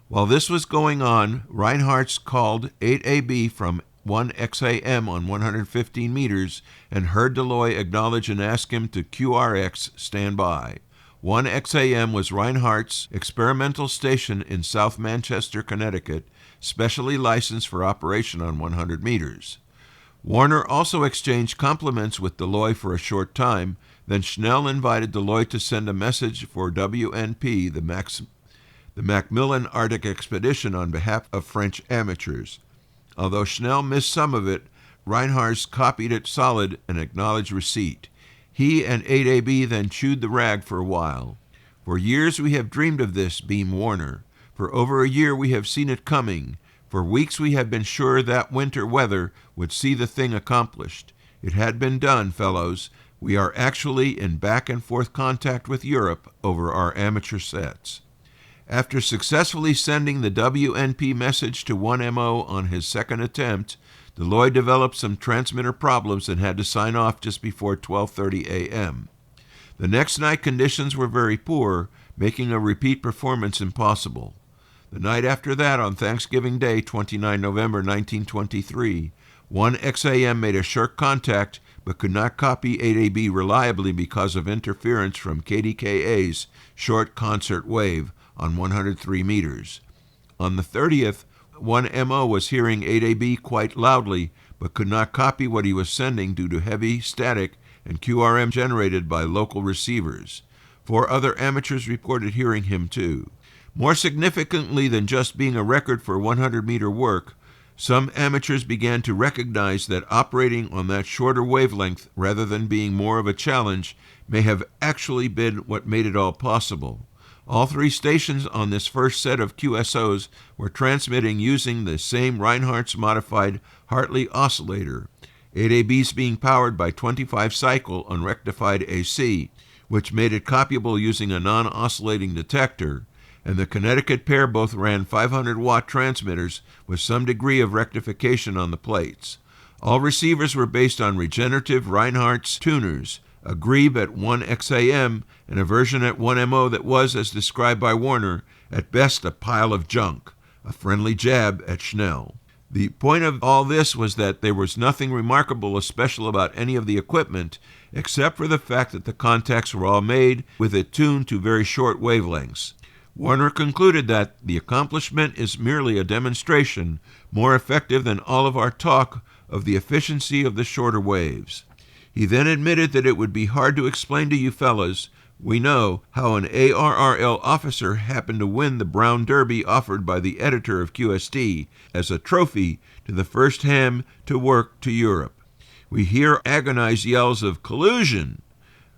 While this was going on, Reinhardt's called 8AB from 1XAM on 115 meters and heard Deloy acknowledge and ask him to QRX stand by. 1XAM was Reinhardt's experimental station in South Manchester, Connecticut, specially licensed for operation on 100 meters. Warner also exchanged compliments with Deloy for a short time, then Schnell invited Deloy to send a message for WNP, the Macmillan Arctic Expedition, on behalf of French amateurs. Although Schnell missed some of it, Reinhardt copied it solid and acknowledged receipt. He and 8AB then chewed the rag for a while. For years we have dreamed of this, beamed Warner. For over a year we have seen it coming. For weeks we have been sure that winter weather would see the thing accomplished. It had been done, fellows. We are actually in back-and-forth contact with Europe over our amateur sets. After successfully sending the WNP message to 1MO on his second attempt, Deloy developed some transmitter problems and had to sign off just before 12:30 a.m. The next night conditions were very poor, making a repeat performance impossible. The night after that, on Thanksgiving Day, 29 November 1923, 1XAM made a short contact but could not copy 8AB reliably because of interference from KDKA's short concert wave on 103 meters. On the 30th, 1MO was hearing 8AB quite loudly, but could not copy what he was sending due to heavy static and QRM generated by local receivers. 4 other amateurs reported hearing him too. More significantly than just being a record for 100-meter work, some amateurs began to recognize that operating on that shorter wavelength rather than being more of a challenge may have actually been what made it all possible. All 3 stations on this first set of QSOs were transmitting using the same Reinhardt's modified Hartley oscillator, 8AB's being powered by 25-cycle unrectified AC, which made it copyable using a non-oscillating detector, and the Connecticut pair both ran 500-watt transmitters with some degree of rectification on the plates. All receivers were based on regenerative Reinhardt's tuners, a Grebe at 1XAM, and a version at 1MO that was, as described by Warner, at best a pile of junk, a friendly jab at Schnell. The point of all this was that there was nothing remarkable or special about any of the equipment, except for the fact that the contacts were all made with it tuned to very short wavelengths. Warner concluded that the accomplishment is merely a demonstration, more effective than all of our talk of the efficiency of the shorter waves. He then admitted that it would be hard to explain to you fellas, we know, how an ARRL officer happened to win the Brown Derby offered by the editor of QSD as a trophy to the first ham to work to Europe. We hear agonized yells of collusion.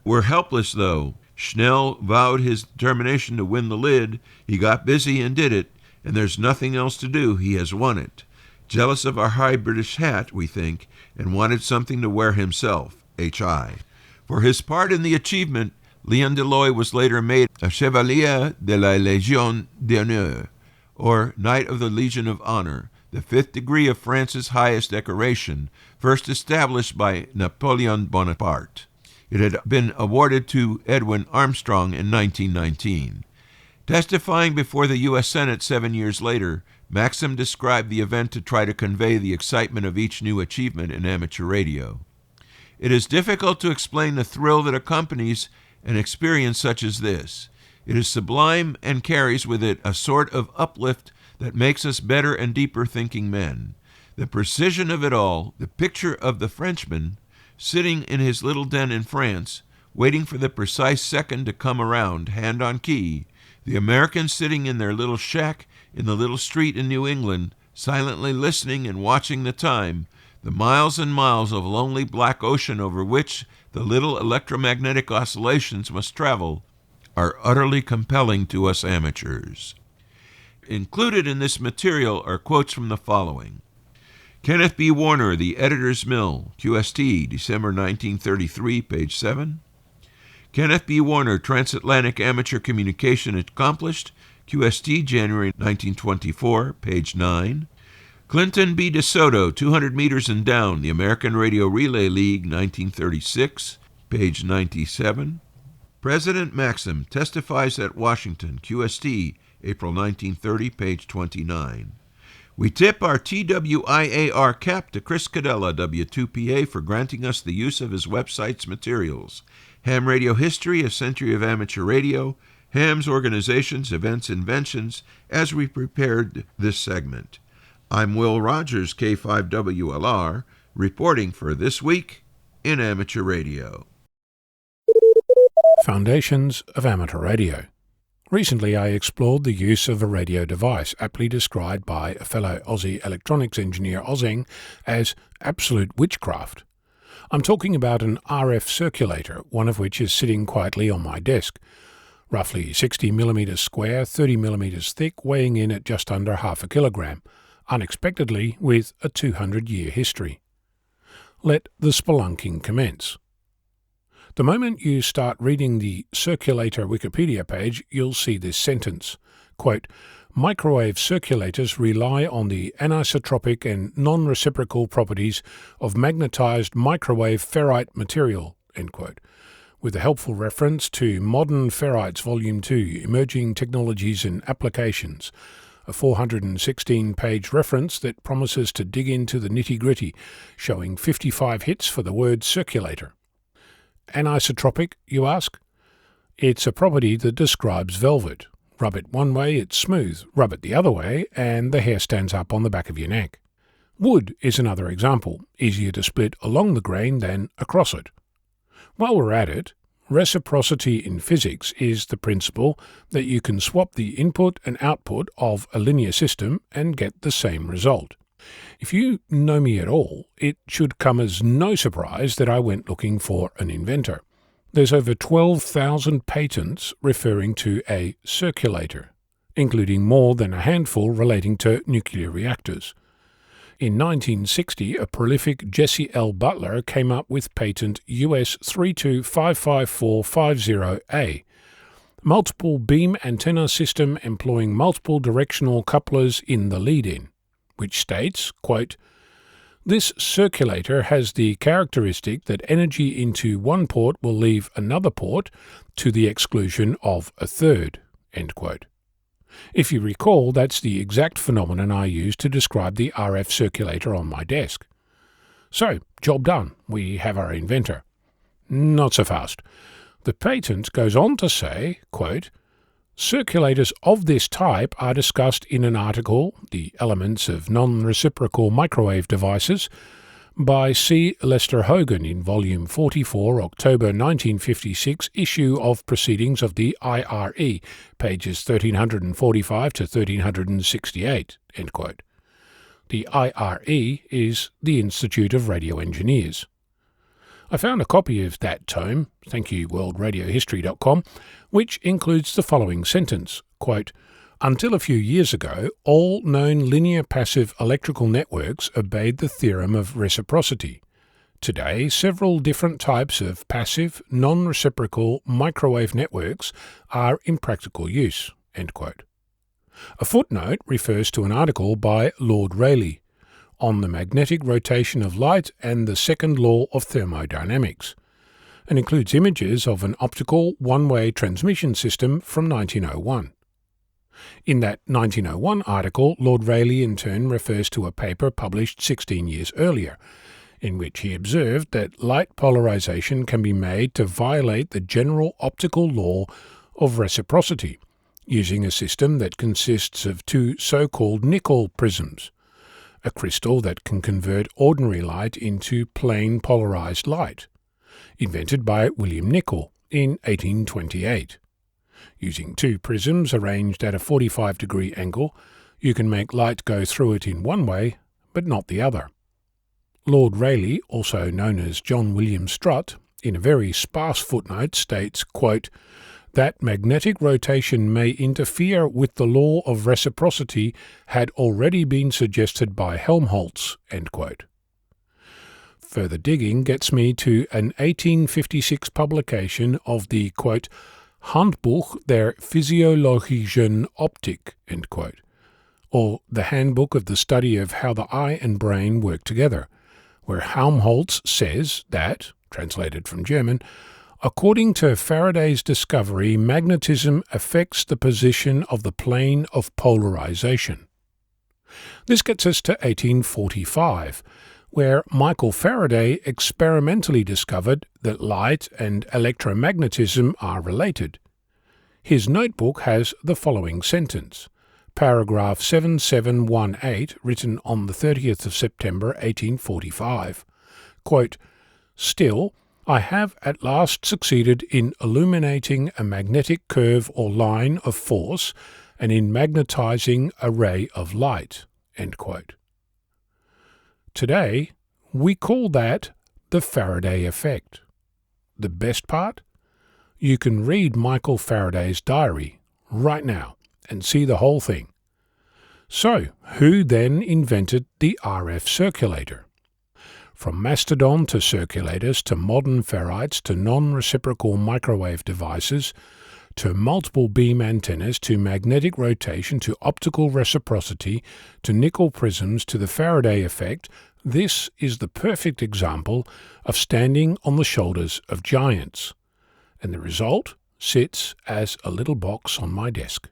We're helpless, though. Schnell vowed his determination to win the lid. He got busy and did it, and there's nothing else to do. He has won it. Jealous of our high British hat, we think, and wanted something to wear himself, H.I. For his part in the achievement, Leon Deloy was later made a Chevalier de la Légion d'honneur, or Knight of the Legion of Honor, the 5th degree of France's highest decoration, first established by Napoleon Bonaparte. It had been awarded to Edwin Armstrong in 1919. Testifying before the U.S. Senate 7 years later, Maxim described the event to try to convey the excitement of each new achievement in amateur radio. It is difficult to explain the thrill that accompanies an experience such as this. It is sublime and carries with it a sort of uplift that makes us better and deeper thinking men. The precision of it all, the picture of the Frenchman sitting in his little den in France, waiting for the precise second to come around, hand on key, the Americans sitting in their little shack in the little street in New England, silently listening and watching the time, the miles and miles of lonely black ocean over which the little electromagnetic oscillations must travel, are utterly compelling to us amateurs. Included in this material are quotes from the following. Kenneth B. Warner, The Editor's Mill, QST, December 1933, page 7. Kenneth B. Warner, Transatlantic Amateur Communication Accomplished, QST, January 1924, page 9. Clinton B. DeSoto, 200 Meters and Down, The American Radio Relay League, 1936, page 97. President Maxim testifies at Washington, QST, April 1930, page 29. We tip our TWIAR cap to Chris Cadella, W2PA, for granting us the use of his website's materials. Ham Radio History, A Century of Amateur Radio, Ham's Organizations, Events, Inventions, as we prepared this segment. I'm Will Rogers, K5WLR, reporting for This Week in Amateur Radio. Foundations of Amateur Radio. Recently I explored the use of a radio device aptly described by a fellow Aussie electronics engineer Ozeng as absolute witchcraft. I'm talking about an RF circulator, one of which is sitting quietly on my desk. Roughly 60 millimeters square, 30 millimeters thick, weighing in at just under half a kilogram, unexpectedly with a 200-year history. Let the spelunking commence. The moment you start reading the circulator Wikipedia page, you'll see this sentence. Quote, microwave circulators rely on the anisotropic and non-reciprocal properties of magnetized microwave ferrite material, end quote, with a helpful reference to Modern Ferrites Volume 2, Emerging Technologies and Applications, a 416-page reference that promises to dig into the nitty-gritty, showing 55 hits for the word circulator. Anisotropic, you ask? It's a property that describes velvet. Rub it one way, it's smooth. Rub it the other way, and the hair stands up on the back of your neck. Wood is another example, easier to split along the grain than across it. While we're at it, reciprocity in physics is the principle that you can swap the input and output of a linear system and get the same result. If you know me at all, it should come as no surprise that I went looking for an inventor. There's over 12,000 patents referring to a circulator, including more than a handful relating to nuclear reactors. In 1960, a prolific Jesse L. Butler came up with patent US 3255450A, multiple beam antenna system employing multiple directional couplers in the lead-in, which states, quote, this circulator has the characteristic that energy into one port will leave another port to the exclusion of a third, end quote. If you recall, that's the exact phenomenon I used to describe the RF circulator on my desk. So, job done. We have our inventor. Not so fast. The patent goes on to say, quote, circulators of this type are discussed in an article, The Elements of Non-Reciprocal Microwave Devices, by C. Lester Hogan in Volume 44, October 1956 issue of Proceedings of the IRE, pages 1345 to 1368, end quote. The IRE is the Institute of Radio Engineers. I found a copy of that tome, thank you worldradiohistory.com, which includes the following sentence, quote, until a few years ago, all known linear passive electrical networks obeyed the theorem of reciprocity. Today, several different types of passive, non-reciprocal microwave networks are in practical use, end quote. A footnote refers to an article by Lord Rayleigh on the magnetic rotation of light and the second law of thermodynamics, and includes images of an optical one-way transmission system from 1901. In that 1901 article, Lord Rayleigh in turn refers to a paper published 16 years earlier, in which he observed that light polarization can be made to violate the general optical law of reciprocity, using a system that consists of two so-called nickel prisms, a crystal that can convert ordinary light into plain polarized light, invented by William Nickel in 1828. Using two prisms arranged at a 45-degree angle, you can make light go through it in one way, but not the other. Lord Rayleigh, also known as John William Strutt, in a very sparse footnote states, quote, that magnetic rotation may interfere with the law of reciprocity had already been suggested by Helmholtz, end quote. Further digging gets me to an 1856 publication of the, quote, Handbuch der physiologischen Optik, end quote, or the Handbook of the Study of How the Eye and Brain Work Together, where Helmholtz says that, translated from German, according to Faraday's discovery, magnetism affects the position of the plane of polarization. This gets us to 1845, where Michael Faraday experimentally discovered that light and electromagnetism are related. His notebook has the following sentence, paragraph 7718, written on the 30th of September 1845, quote, still, I have at last succeeded in illuminating a magnetic curve or line of force and in magnetizing a ray of light, end quote. Today, we call that the Faraday effect. The best part? You can read Michael Faraday's diary right now and see the whole thing. So, who then invented the RF circulator? From mastodon to circulators to modern ferrites to non-reciprocal microwave devices to multiple beam antennas to magnetic rotation to optical reciprocity to nickel prisms to the Faraday effect, this is the perfect example of standing on the shoulders of giants. And the result sits as a little box on my desk.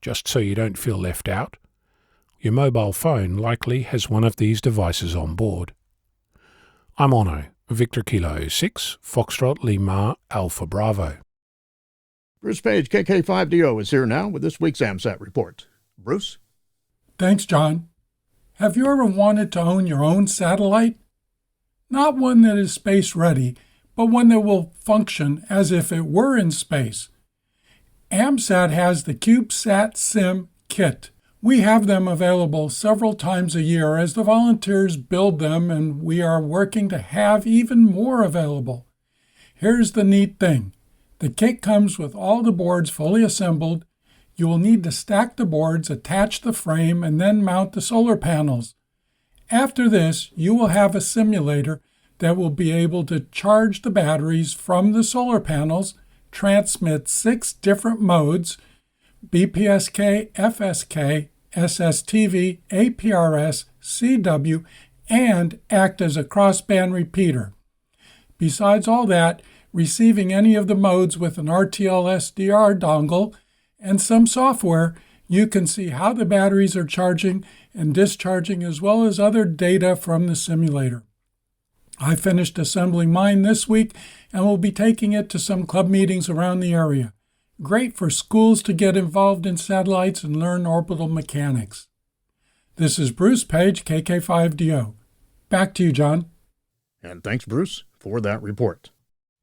Just so you don't feel left out, your mobile phone likely has one of these devices on board. I'm Ono, Victor Kilo 6, Foxtrot Lima Alpha Bravo. Bruce Page, KK5DO, is here now with this week's AMSAT report. Bruce? Thanks, John. Have you ever wanted to own your own satellite? Not one that is space-ready, but one that will function as if it were in space. AMSAT has the CubeSat Sim Kit. We have them available several times a year as the volunteers build them, and we are working to have even more available. Here's the neat thing. The kit comes with all the boards fully assembled. You will need to stack the boards, attach the frame, and then mount the solar panels. After this, you will have a simulator that will be able to charge the batteries from the solar panels, transmit 6 different modes, BPSK, FSK, SSTV, APRS, CW, and act as a crossband repeater. Besides all that, receiving any of the modes with an RTL SDR dongle and some software, you can see how the batteries are charging and discharging as well as other data from the simulator. I finished assembling mine this week and will be taking it to some club meetings around the area. Great for schools to get involved in satellites and learn orbital mechanics. This is Bruce Page, KK5DO. Back to you, John. And thanks, Bruce, for that report.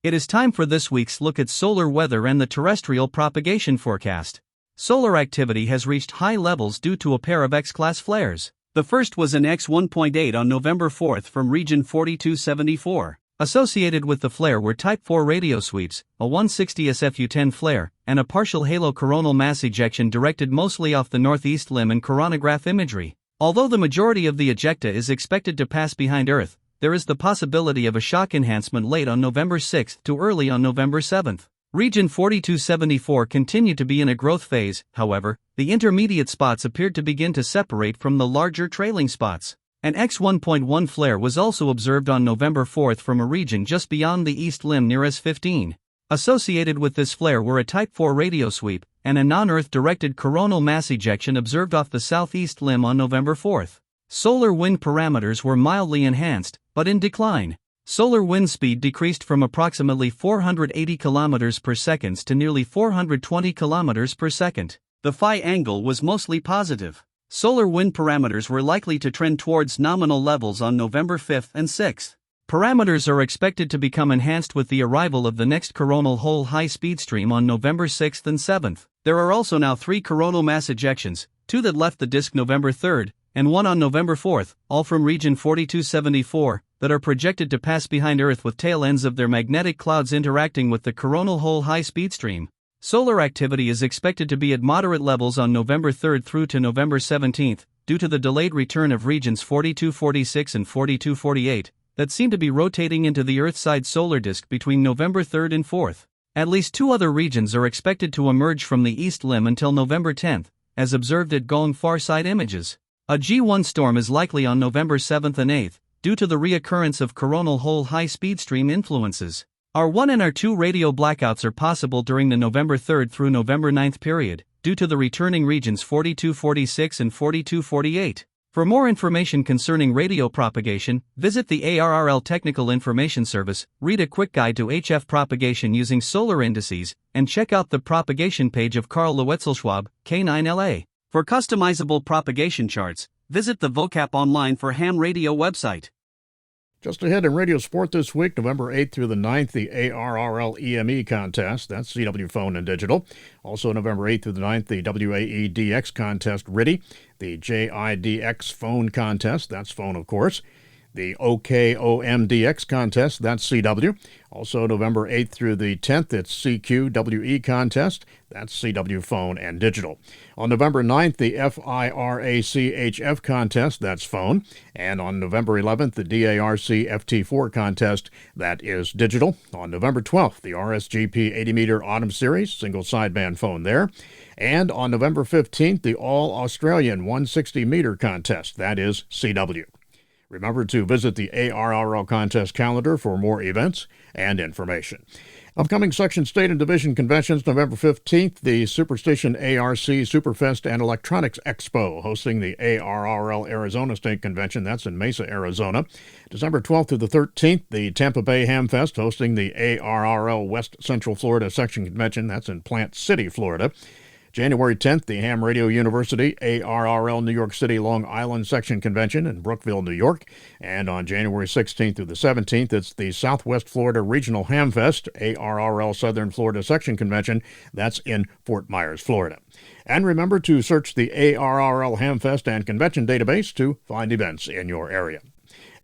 It is time for this week's look at solar weather and the terrestrial propagation forecast. Solar activity has reached high levels due to a pair of X-class flares. The first was an X1.8 on November 4th from region 4274. Associated with the flare were Type 4 radio sweeps, a 160 SFU-10 flare, and a partial halo coronal mass ejection directed mostly off the northeast limb and coronagraph imagery. Although the majority of the ejecta is expected to pass behind Earth, there is the possibility of a shock enhancement late on November 6th to early on November 7th. Region 4274 continued to be in a growth phase, however, the intermediate spots appeared to begin to separate from the larger trailing spots. An X1.1 flare was also observed on November 4th from a region just beyond the east limb near S15. Associated with this flare were a Type 4 radio sweep and a non-Earth directed coronal mass ejection observed off the southeast limb on November 4th. Solar wind parameters were mildly enhanced, but in decline. Solar wind speed decreased from approximately 480 km per second to nearly 420 km per second. The phi angle was mostly positive. Solar wind parameters were likely to trend towards nominal levels on November 5th and 6th. Parameters are expected to become enhanced with the arrival of the next coronal hole high-speed stream on November 6th and 7th. There are also now 3 coronal mass ejections, 2 that left the disk November 3rd, and 1 on November 4th, all from region 4274, that are projected to pass behind Earth with tail ends of their magnetic clouds interacting with the coronal hole high-speed stream. Solar activity is expected to be at moderate levels on November 3rd through to November 17th, due to the delayed return of regions 4246 and 4248, that seem to be rotating into the Earth-side solar disk between November 3rd and 4th. At least 2 other regions are expected to emerge from the east limb until November 10th, as observed at Gong far-side images. A G1 storm is likely on November 7th and 8th, due to the reoccurrence of coronal hole high-speed stream influences. R1 and R2 radio blackouts are possible during the November 3rd through November 9th period, due to the returning regions 4246 and 4248. For more information concerning radio propagation, visit the ARRL Technical Information Service, read a quick guide to HF propagation using solar indices, and check out the propagation page of Karl Lewetzelschwab, K9LA. For customizable propagation charts, visit the VOCAP Online for Ham Radio website. Just ahead in radio sport this week, November 8th through the 9th, the ARRL EME contest. That's CW phone and digital. Also November 8th through the 9th, the WAE DX contest, RTTY. The JIDX phone contest. That's phone, of course. The OKOMDX contest. That's CW. Also November 8th through the 10th, it's CQWE contest. That's CW phone and digital. On November 9th, the FIRACHF contest, that's phone. And on November 11th, the DARC FT4 contest, that is digital. On November 12th, the RSGP 80-meter Autumn Series, single sideband phone there. And on November 15th, the All-Australian 160-meter contest, that is CW. Remember to visit the ARRL contest calendar for more events and information. Upcoming section, state, and division conventions, November 15th, the Superstition ARC Superfest and Electronics Expo, hosting the ARRL Arizona State Convention. That's in Mesa, Arizona. December 12th through the 13th, the Tampa Bay Hamfest, hosting the ARRL West Central Florida Section Convention. That's in Plant City, Florida. January 10th, the Ham Radio University ARRL New York City Long Island Section Convention in Brookville, New York. And on January 16th through the 17th, it's the Southwest Florida Regional Hamfest ARRL Southern Florida Section Convention. That's in Fort Myers, Florida. And remember to search the ARRL Hamfest and Convention database to find events in your area.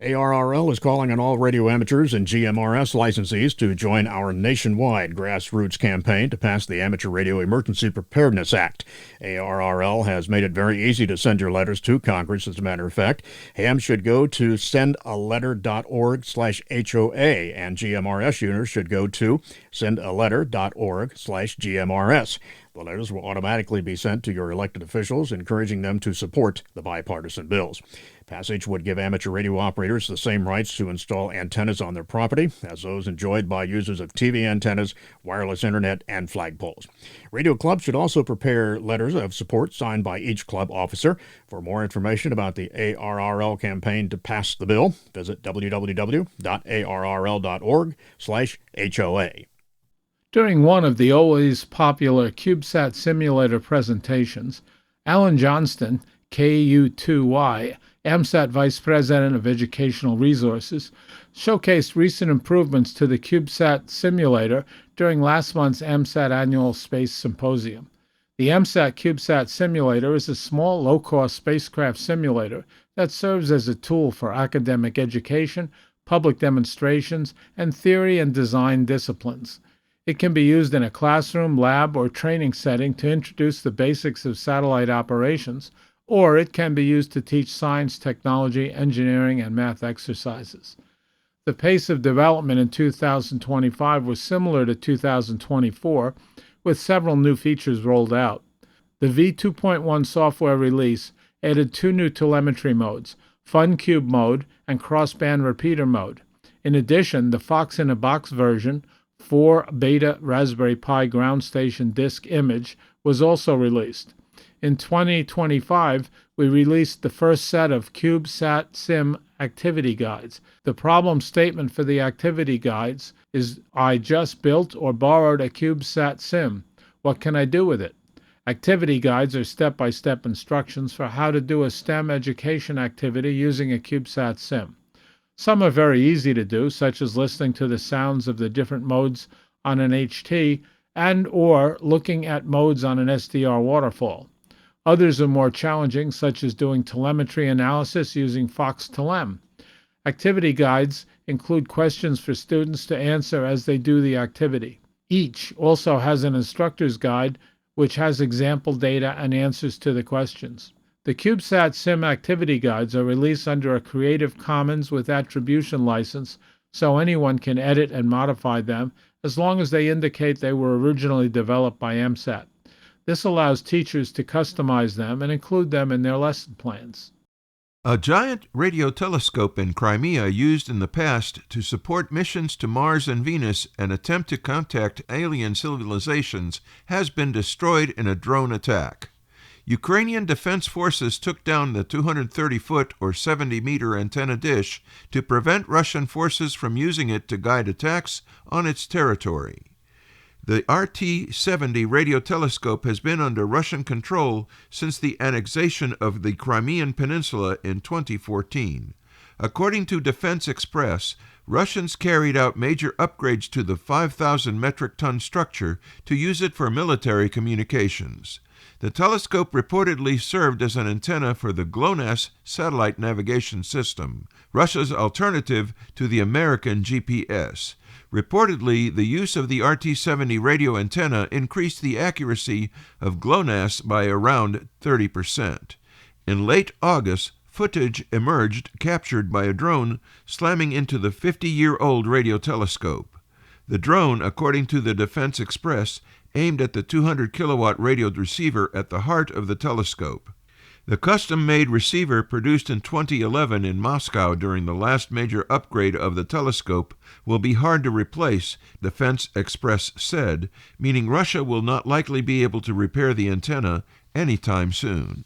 ARRL is calling on all radio amateurs and GMRS licensees to join our nationwide grassroots campaign to pass the Amateur Radio Emergency Preparedness Act. ARRL has made it very easy to send your letters to Congress, as a matter of fact. Ham should go to sendaletter.org/HOA, and GMRS users should go to sendaletter.org/GMRS. The letters will automatically be sent to your elected officials, encouraging them to support the bipartisan bills. Passage would give amateur radio operators the same rights to install antennas on their property as those enjoyed by users of TV antennas, wireless internet, and flagpoles. Radio clubs should also prepare letters of support signed by each club officer. For more information about the ARRL campaign to pass the bill, visit www.arrl.org/HOA. During one of the always popular CubeSat simulator presentations, Alan Johnston, KU2Y, AMSAT Vice President of Educational Resources, showcased recent improvements to the CubeSat simulator during last month's AMSAT Annual Space Symposium. The AMSAT CubeSat simulator is a small, low-cost spacecraft simulator that serves as a tool for academic education, public demonstrations, and theory and design disciplines. It can be used in a classroom, lab, or training setting to introduce the basics of satellite operations, or it can be used to teach science, technology, engineering, and math exercises. The pace of development in 2025 was similar to 2024, with several new features rolled out. The V2.1 software release added 2 new telemetry modes, FunCube mode and crossband repeater mode. In addition, the Fox-in-a-Box version, 4 beta Raspberry Pi ground station disk image, was also released. In 2025, we released the first set of CubeSat Sim activity guides. The problem statement for the activity guides is, I just built or borrowed a CubeSat sim. What can I do with it? Activity guides are step-by-step instructions for how to do a STEM education activity using a CubeSat sim. Some are very easy to do, such as listening to the sounds of the different modes on an HT and or looking at modes on an SDR waterfall. Others are more challenging, such as doing telemetry analysis using FoxTelem. Activity guides include questions for students to answer as they do the activity. Each also has an instructor's guide, which has example data and answers to the questions. The CubeSat Sim activity guides are released under a Creative Commons with Attribution license, so anyone can edit and modify them as long as they indicate they were originally developed by AMSAT. This allows teachers to customize them and include them in their lesson plans. A giant radio telescope in Crimea used in the past to support missions to Mars and Venus and attempt to contact alien civilizations has been destroyed in a drone attack. Ukrainian Defense Forces took down the 230-foot or 70-meter antenna dish to prevent Russian forces from using it to guide attacks on its territory. The RT-70 radio telescope has been under Russian control since the annexation of the Crimean Peninsula in 2014. According to Defense Express, Russians carried out major upgrades to the 5,000 metric ton structure to use it for military communications. The telescope reportedly served as an antenna for the GLONASS satellite navigation system, Russia's alternative to the American GPS. Reportedly, the use of the RT-70 radio antenna increased the accuracy of GLONASS by around 30%. In late August, footage emerged captured by a drone slamming into the 50-year-old radio telescope. The drone, according to the Defense Express, aimed at the 200-kilowatt radio receiver at the heart of the telescope. The custom-made receiver produced in 2011 in Moscow during the last major upgrade of the telescope will be hard to replace, Defense Express said, meaning Russia will not likely be able to repair the antenna anytime soon.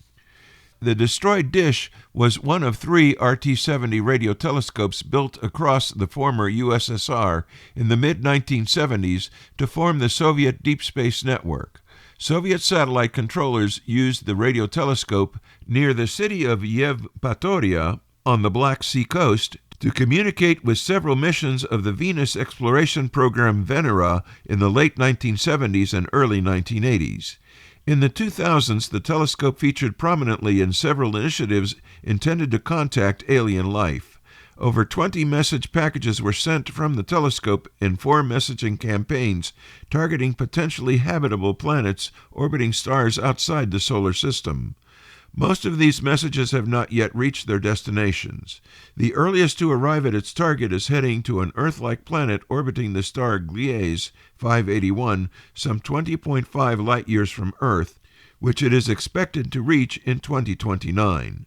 The destroyed dish was one of 3 RT-70 radio telescopes built across the former USSR in the mid-1970s to form the Soviet Deep Space Network. Soviet satellite controllers used the radio telescope near the city of Yevpatoria on the Black Sea coast to communicate with several missions of the Venus exploration program Venera in the late 1970s and early 1980s. In the 2000s, the telescope featured prominently in several initiatives intended to contact alien life. Over 20 message packages were sent from the telescope in 4 messaging campaigns targeting potentially habitable planets orbiting stars outside the solar system. Most of these messages have not yet reached their destinations. The earliest to arrive at its target is heading to an Earth-like planet orbiting the star Gliese 581, some 20.5 light-years from Earth, which it is expected to reach in 2029.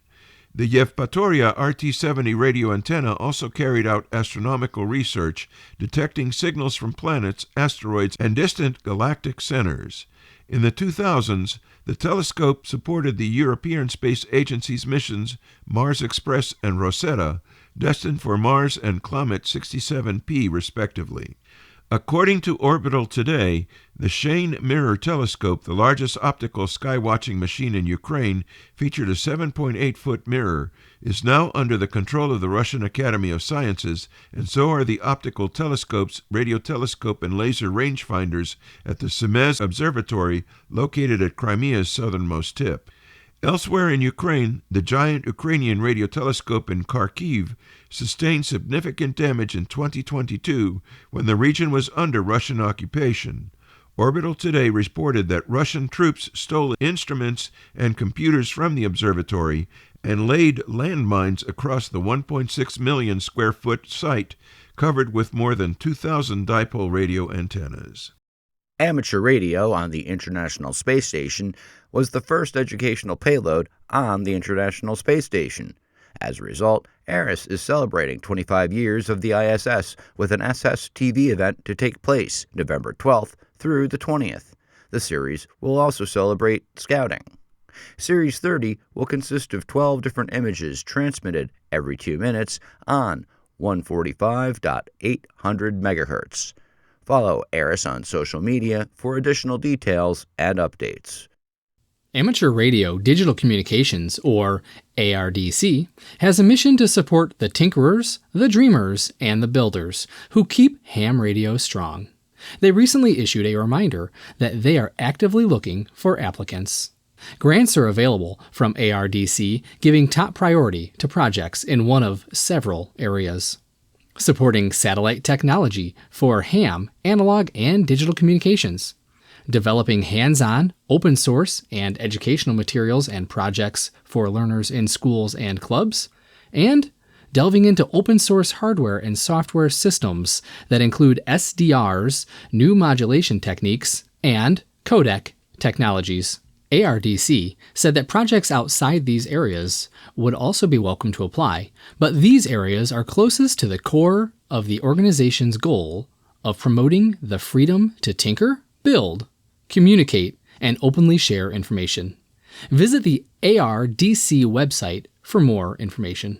The Yevpatoria RT-70 radio antenna also carried out astronomical research, detecting signals from planets, asteroids, and distant galactic centers. In the 2000s, the telescope supported the European Space Agency's missions Mars Express and Rosetta, destined for Mars and Comet 67P respectively. According to Orbital Today, the Shane Mirror Telescope, the largest optical sky-watching machine in Ukraine, featured a 7.8-foot mirror, is now under the control of the Russian Academy of Sciences, and so are the optical telescopes, radio telescope, and laser rangefinders at the Semez Observatory, located at Crimea's southernmost tip. Elsewhere in Ukraine, the giant Ukrainian radio telescope in Kharkiv sustained significant damage in 2022 when the region was under Russian occupation. Orbital Today reported that Russian troops stole instruments and computers from the observatory and laid landmines across the 1.6 million square foot site covered with more than 2,000 dipole radio antennas. Amateur radio on the International Space Station was the first educational payload on the International Space Station. As a result, ARIS is celebrating 25 years of the ISS with an SS-TV event to take place November 12th through the 20th. The series will also celebrate scouting. Series 30 will consist of 12 different images transmitted every 2 minutes on 145.800 MHz. Follow ARDC on social media for additional details and updates. Amateur Radio Digital Communications, or ARDC, has a mission to support the tinkerers, the dreamers, and the builders who keep ham radio strong. They recently issued a reminder that they are actively looking for applicants. Grants are available from ARDC, giving top priority to projects in one of several areas. Supporting satellite technology for ham, analog, and digital communications. Developing hands-on, open source, and educational materials and projects for learners in schools and clubs. And delving into open source hardware and software systems that include SDRs, new modulation techniques, and codec technologies. ARDC said that projects outside these areas would also be welcome to apply, but these areas are closest to the core of the organization's goal of promoting the freedom to tinker, build, communicate, and openly share information. Visit the ARDC website for more information.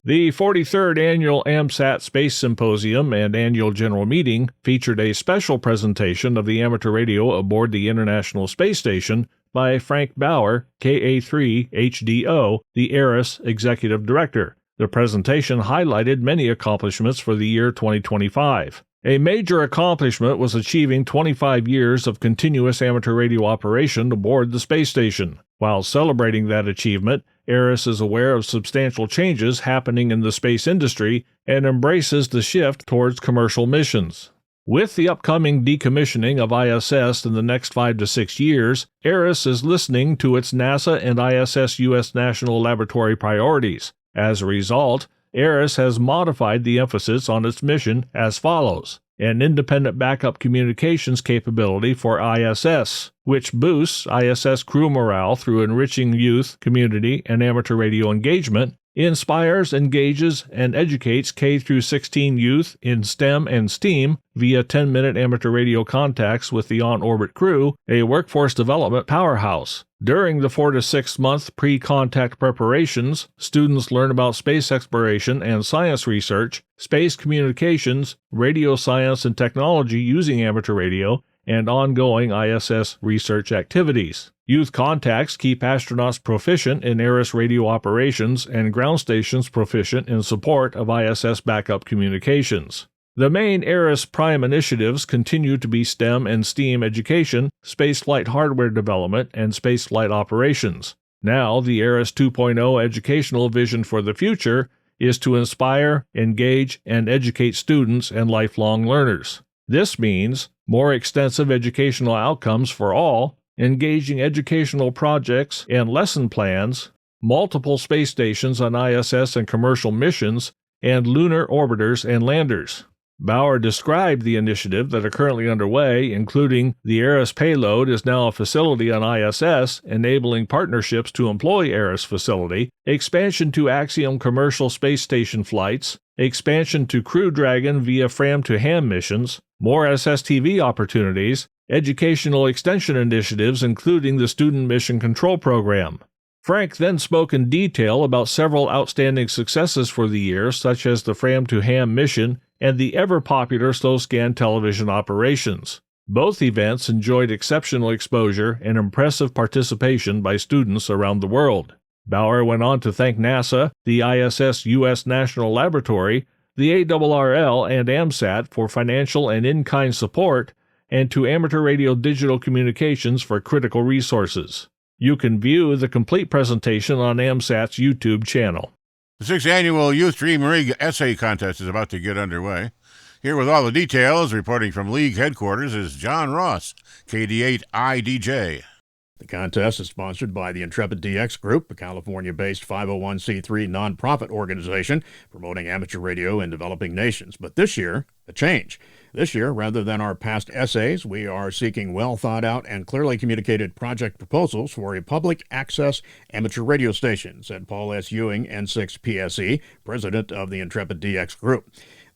The 43rd Annual AMSAT Space Symposium and Annual General Meeting featured a special presentation of the amateur radio aboard the International Space Station by Frank Bauer, KA3HDO, the ARDC Executive Director. The presentation highlighted many accomplishments for the year 2025. A major accomplishment was achieving 25 years of continuous amateur radio operation aboard the space station. While celebrating that achievement, ARDC is aware of substantial changes happening in the space industry and embraces the shift towards commercial missions. With the upcoming decommissioning of ISS in the next 5 to 6 years, ARDC is listening to its NASA and ISS U.S. National Laboratory priorities. As a result, ARDC has modified the emphasis on its mission as follows: an independent backup communications capability for ISS, which boosts ISS crew morale through enriching youth, community, and amateur radio engagement, inspires, engages, and educates K through 16 youth in STEM and STEAM via 10-minute amateur radio contacts with the on-orbit crew, a workforce development powerhouse. During the 4 to 6 month pre-contact preparations, students learn about space exploration and science research, space communications, radio science and technology using amateur radio, and ongoing ISS research activities. Youth contacts keep astronauts proficient in ARDC radio operations and ground stations proficient in support of ISS backup communications. The main ARDC prime initiatives continue to be STEM and STEAM education, spaceflight hardware development, and spaceflight operations. Now, the ARDC 2.0 educational vision for the future is to inspire, engage, and educate students and lifelong learners. This means more extensive educational outcomes for all, engaging educational projects and lesson plans, multiple space stations on ISS and commercial missions, and lunar orbiters and landers. Bauer described the initiative that are currently underway, including the ARDC payload is now a facility on ISS, enabling partnerships to employ ARDC facility, expansion to Axiom commercial space station flights, expansion to Crew Dragon via FRAM to HAM missions, more SSTV opportunities, educational extension initiatives including the Student Mission Control Program. Frank then spoke in detail about several outstanding successes for the year, such as the FRAM to HAM mission and the ever-popular slow-scan television operations. Both events enjoyed exceptional exposure and impressive participation by students around the world. Bauer went on to thank NASA, the ISS U.S. National Laboratory, the ARRL, and AMSAT for financial and in-kind support, and to Amateur Radio Digital Communications for critical resources. You can view the complete presentation on AMSAT's YouTube channel. The 6th Annual Youth Dream Rig Essay Contest is about to get underway. Here with all the details, reporting from League headquarters, is John Ross, KD8IDJ. The contest is sponsored by the Intrepid DX Group, a California-based 501c3 nonprofit organization promoting amateur radio in developing nations. But this year, a change. This year, rather than our past essays, we are seeking well-thought-out and clearly communicated project proposals for a public access amateur radio station, said Paul S. Ewing, N6PSE, president of the Intrepid DX Group.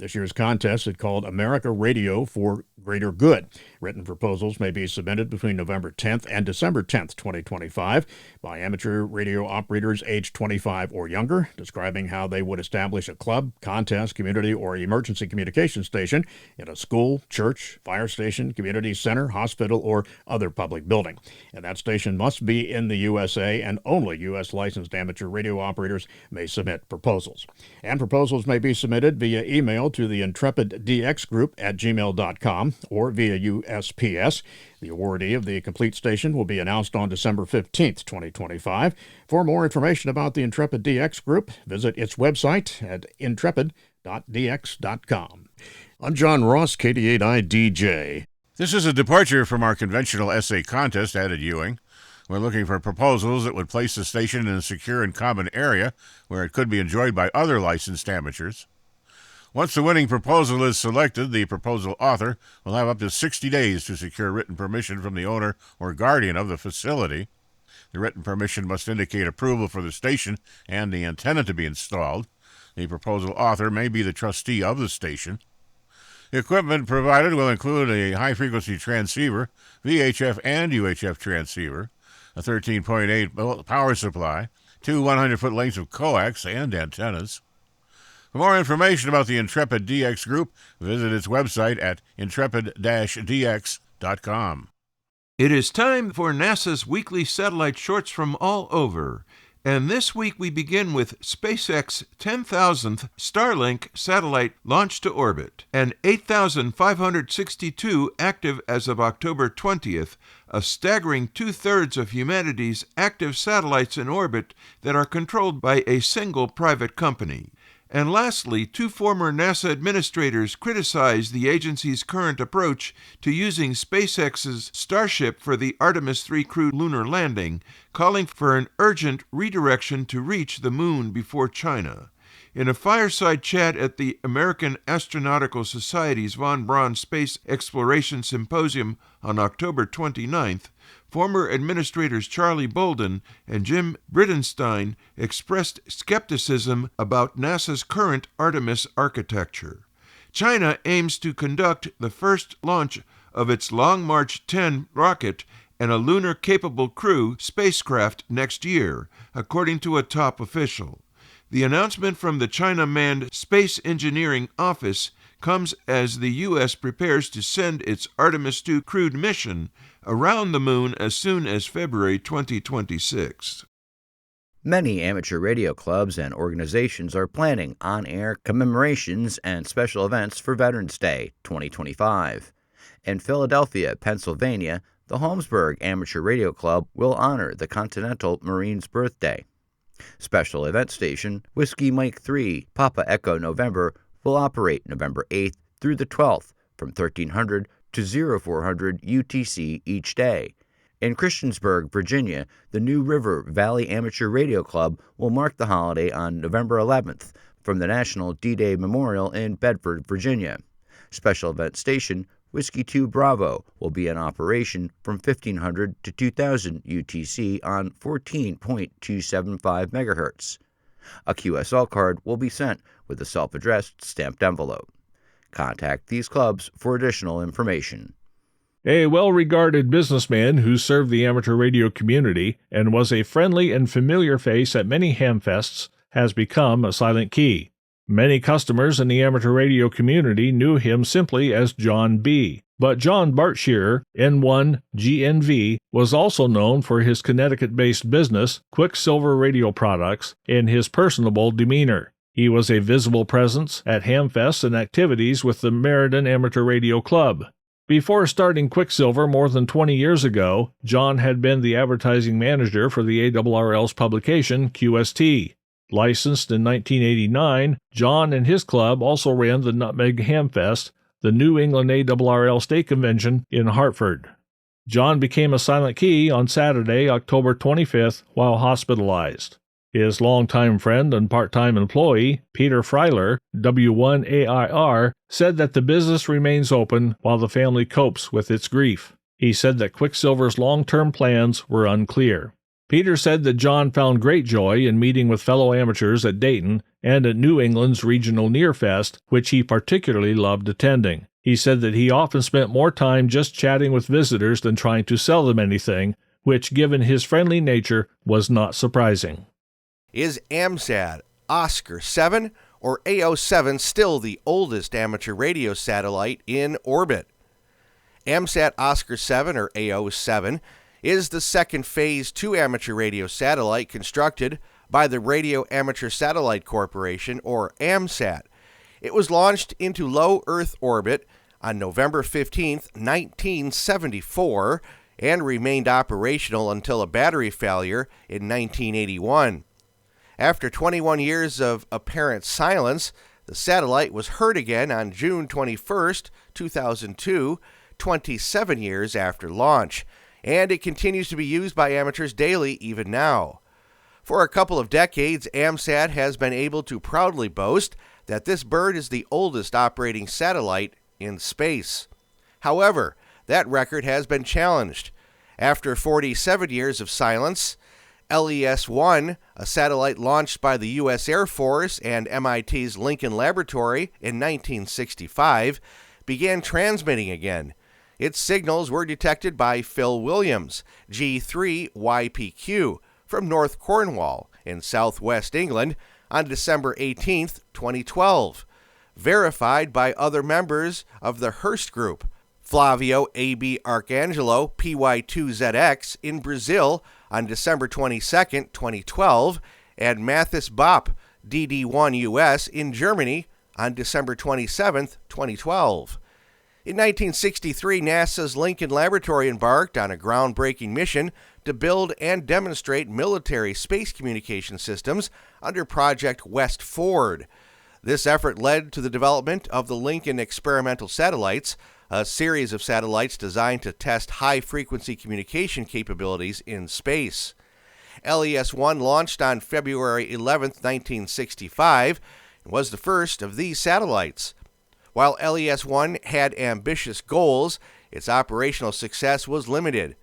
This year's contest is called America Radio for Greater Good. Written proposals may be submitted between November 10th and December 10th, 2025, by amateur radio operators age 25 or younger, describing how they would establish a club, contest, community, or emergency communication station in a school, church, fire station, community center, hospital, or other public building. And that station must be in the USA, and only U.S. licensed amateur radio operators may submit proposals. And proposals may be submitted via email to the Intrepid DX Group at gmail.com or via USPS. The awardee of the complete station will be announced on December 15th, 2025. For more information about the Intrepid DX Group, visit its website at intrepid.dx.com. I'm John Ross, KD8I-DJ. This is a departure from our conventional essay contest, added Ewing. We're looking for proposals that would place the station in a secure and common area where it could be enjoyed by other licensed amateurs. Once the winning proposal is selected, the proposal author will have up to 60 days to secure written permission from the owner or guardian of the facility. The written permission must indicate approval for the station and the antenna to be installed. The proposal author may be the trustee of the station. The equipment provided will include a high-frequency transceiver, VHF and UHF transceiver, a 13.8 power supply, 2 100-foot lengths of coax, and antennas. For more information about the Intrepid DX Group, visit its website at intrepid-dx.com. It is time for NASA's weekly satellite shorts from all over. And this week we begin with SpaceX 10,000th Starlink satellite launched to orbit, and 8,562 active as of October 20th, a staggering two-thirds of humanity's active satellites in orbit that are controlled by a single private company. And lastly, two former NASA administrators criticized the agency's current approach to using SpaceX's Starship for the Artemis 3 crewed lunar landing, calling for an urgent redirection to reach the moon before China. In a fireside chat at the American Astronautical Society's Von Braun Space Exploration Symposium on October 29th, former administrators Charlie Bolden and Jim Bridenstine expressed skepticism about NASA's current Artemis architecture. China aims to conduct the first launch of its Long March 10 rocket and a lunar-capable crew spacecraft next year, according to a top official. The announcement from the China-manned Space Engineering Office comes as the U.S. prepares to send its Artemis II crewed mission around the moon as soon as February 2026. Many amateur radio clubs and organizations are planning on-air commemorations and special events for Veterans Day 2025. In Philadelphia, Pennsylvania, the Holmesburg Amateur Radio Club will honor the Continental Marine's birthday. Special event station Whiskey Mike 3 Papa Echo November will operate November 8th through the 12th from 1300 to 0400 UTC each day. In Christiansburg, Virginia, the New River Valley Amateur Radio Club will mark the holiday on November 11th from the National D-Day Memorial in Bedford, Virginia. Special event station Whiskey 2 Bravo will be in operation from 1500 to 2000 UTC on 14.275 MHz. A QSL card will be sent with a self-addressed stamped envelope. Contact these clubs for additional information. A well-regarded businessman who served the amateur radio community and was a friendly and familiar face at many hamfests has become a silent key. Many customers in the amateur radio community knew him simply as John B., but John Bartshear, N1 GNV, was also known for his Connecticut-based business, Quicksilver Radio Products, and his personable demeanor. He was a visible presence at hamfests and activities with the Meriden Amateur Radio Club. Before starting Quicksilver more than 20 years ago, John had been the advertising manager for the ARRL's publication, QST. Licensed in 1989, John and his club also ran the Nutmeg Hamfest, the New England ARRL State Convention in Hartford. John became a silent key on Saturday, October 25th, while hospitalized. His longtime friend and part-time employee, Peter Freiler, W1AIR, said that the business remains open while the family copes with its grief. He said that Quicksilver's long-term plans were unclear. Peter said that John found great joy in meeting with fellow amateurs at Dayton and at New England's Regional Nearfest, which he particularly loved attending. He said that he often spent more time just chatting with visitors than trying to sell them anything, which, given his friendly nature, was not surprising. Is AMSAT Oscar 7 or AO7 still the oldest amateur radio satellite in orbit? AMSAT Oscar 7 or AO7 is the second Phase 2 amateur radio satellite constructed by the Radio Amateur Satellite Corporation, or AMSAT. It was launched into low Earth orbit on November 15, 1974, and remained operational until a battery failure in 1981. After 21 years of apparent silence, the satellite was heard again on June 21, 2002, 27 years after launch, and it continues to be used by amateurs daily even now. For a couple of decades, AMSAT has been able to proudly boast that this bird is the oldest operating satellite in space. However, that record has been challenged. After 47 years of silence, LES-1, a satellite launched by the U.S. Air Force and MIT's Lincoln Laboratory in 1965, began transmitting again. Its signals were detected by Phil Williams, G3YPQ, from North Cornwall in southwest England on December 18, 2012, verified by other members of the Hearst Group, Flavio AB Arcangelo PY2ZX in Brazil on December 22, 2012, and Mathis Bopp DD1US in Germany on December 27, 2012. In 1963, NASA's Lincoln Laboratory embarked on a groundbreaking mission to build and demonstrate military space communication systems under Project West Ford. This effort led to the development of the Lincoln Experimental Satellites, a series of satellites designed to test high-frequency communication capabilities in space. LES-1 launched on February 11, 1965, and was the first of these satellites. While LES-1 had ambitious goals, its operational success was limited.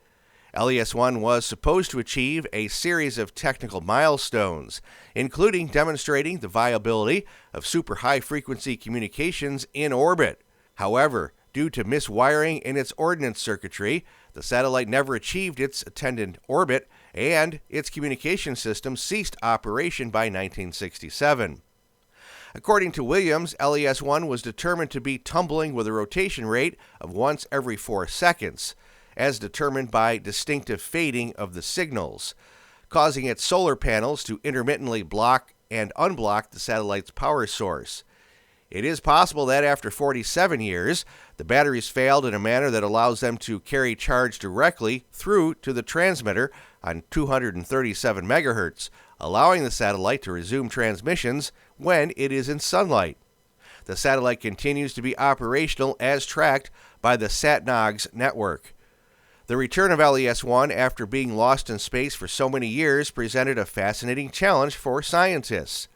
LES-1 was supposed to achieve a series of technical milestones, including demonstrating the viability of super high-frequency communications in orbit. However, due to miswiring in its ordnance circuitry, the satellite never achieved its intended orbit, and its communication system ceased operation by 1967. According to Williams, LES-1 was determined to be tumbling with a rotation rate of once every 4 seconds, as determined by distinctive fading of the signals, causing its solar panels to intermittently block and unblock the satellite's power source. It is possible that after 47 years, the batteries failed in a manner that allows them to carry charge directly through to the transmitter on 237 MHz, allowing the satellite to resume transmissions when it is in sunlight. The satellite continues to be operational as tracked by the SatNOGS network. The return of LES-1 after being lost in space for so many years presented a fascinating challenge for scientists.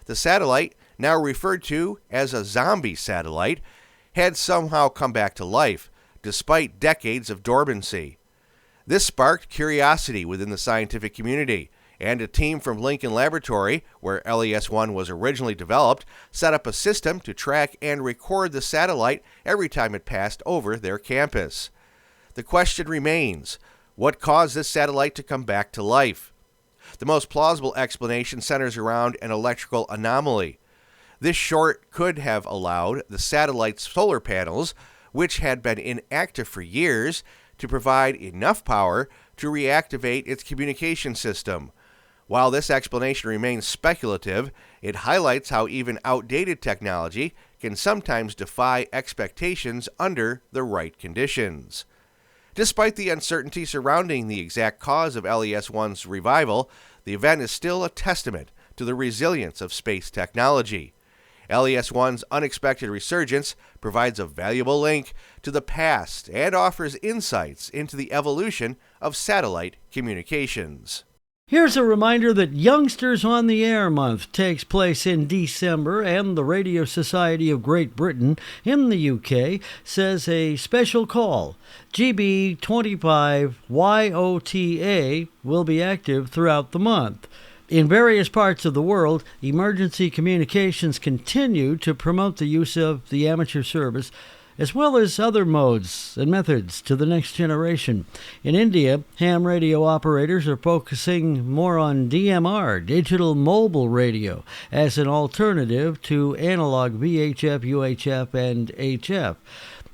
The satellite, now referred to as a zombie satellite, had somehow come back to life, despite decades of dormancy. This sparked curiosity within the scientific community, and a team from Lincoln Laboratory, where LES-1 was originally developed, set up a system to track and record the satellite every time it passed over their campus. The question remains, what caused this satellite to come back to life? The most plausible explanation centers around an electrical anomaly. This short could have allowed the satellite's solar panels, which had been inactive for years, to provide enough power to reactivate its communication system. While this explanation remains speculative, it highlights how even outdated technology can sometimes defy expectations under the right conditions. Despite the uncertainty surrounding the exact cause of LES-1's revival, the event is still a testament to the resilience of space technology. LES-1's unexpected resurgence provides a valuable link to the past and offers insights into the evolution of satellite communications. Here's a reminder that Youngsters on the Air Month takes place in December, and the Radio Society of Great Britain in the UK says a special call, GB25YOTA, will be active throughout the month. In various parts of the world, emergency communications continue to promote the use of the amateur service, as well as other modes and methods to the next generation. In India, ham radio operators are focusing more on DMR, digital mobile radio, as an alternative to analog VHF, UHF, and HF.